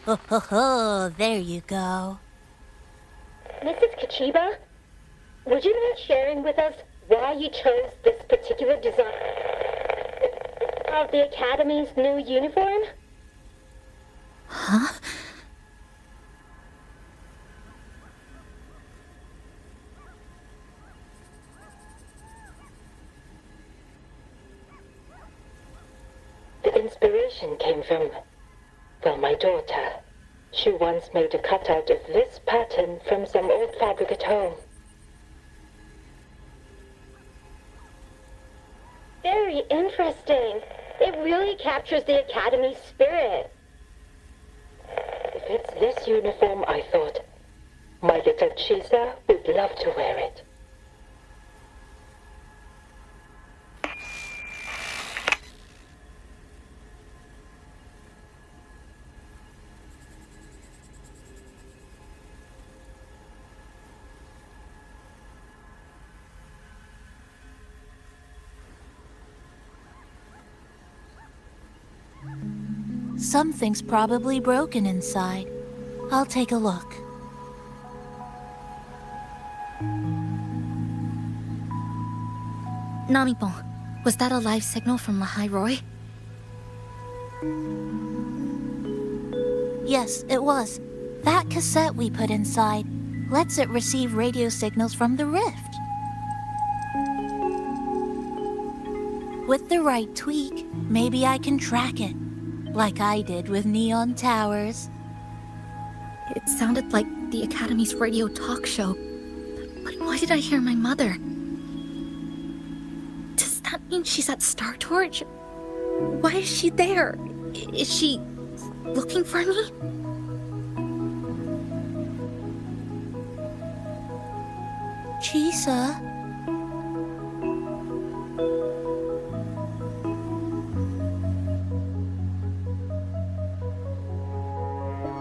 Oh, there you go. Mrs. Kachiba, would you mind sharing with us why you chose this particular design of the Academy's new uniform? Huh? The inspiration came from, well, my daughter. She once made a cutout of this pattern from some old fabric at home. Very interesting. It really captures the Academy's spirit. If it's this uniform, I thought, my little Chisa would love to wear it. Something's probably broken inside. I'll take a look. Namipon, was that a live signal from Lahai Roi? Yes, it was. That cassette we put inside lets it receive radio signals from the rift. With the right tweak, maybe I can track it, like I did with Neon Towers. It sounded like the Academy's radio talk show. But why did I hear my mother? Does that mean she's at Star Torch? Why is she there? Is she looking for me? Chisa?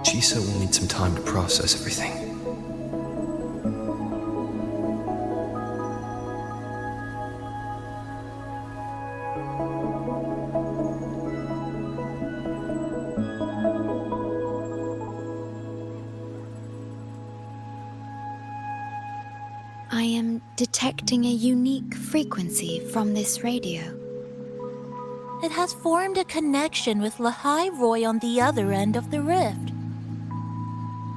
Chisa will need some time to process everything. I am detecting a unique frequency from this radio. It has formed a connection with Lahai Roi on the other end of the rift.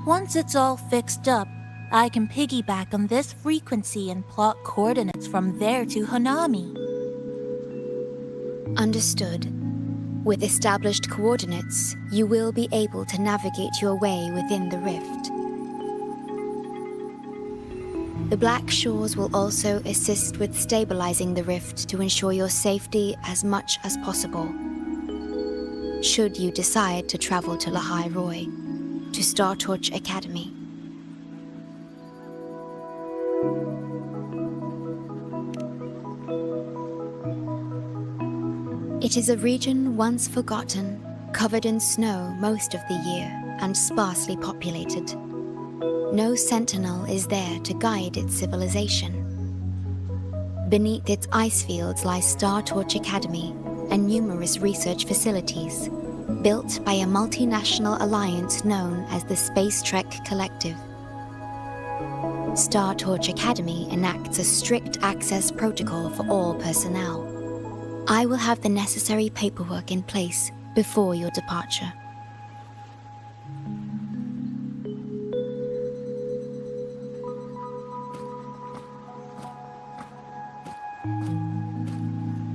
Once it's all fixed up, I can piggyback on this frequency and plot coordinates from there to Hanami. Understood. With established coordinates, you will be able to navigate your way within the rift. The Black Shores will also assist with stabilizing the rift to ensure your safety as much as possible. should you decide to travel to Lahai Roy, to Star Torch Academy. It is a region once forgotten, covered in snow most of the year, and sparsely populated. No sentinel is there to guide its civilization. Beneath its ice fields lies Star Torch Academy and numerous research facilities, built by a multinational alliance known as the Space Trek Collective. Star Torch Academy enacts a strict access protocol for all personnel. I will have the necessary paperwork in place before your departure.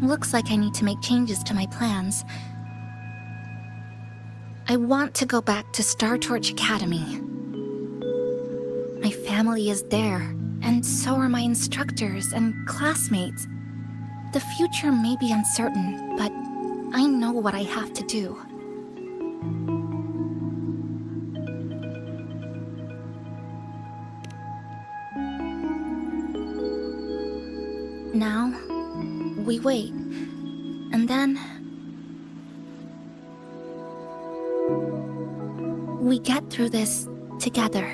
Looks like I need to make changes to my plans. I want to go back to Star Torch Academy. My family is there, and so are my instructors and classmates. The future may be uncertain, but I know what I have to do. Now, we wait, and then we get through this together.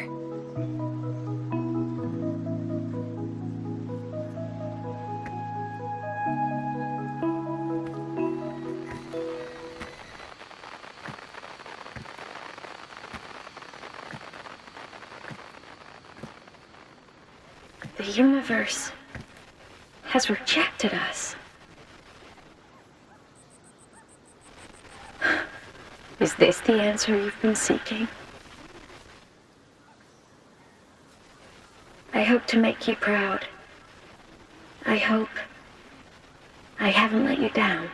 The universe has rejected us. Is this the answer you've been seeking? I hope to make you proud. I hope I haven't let you down.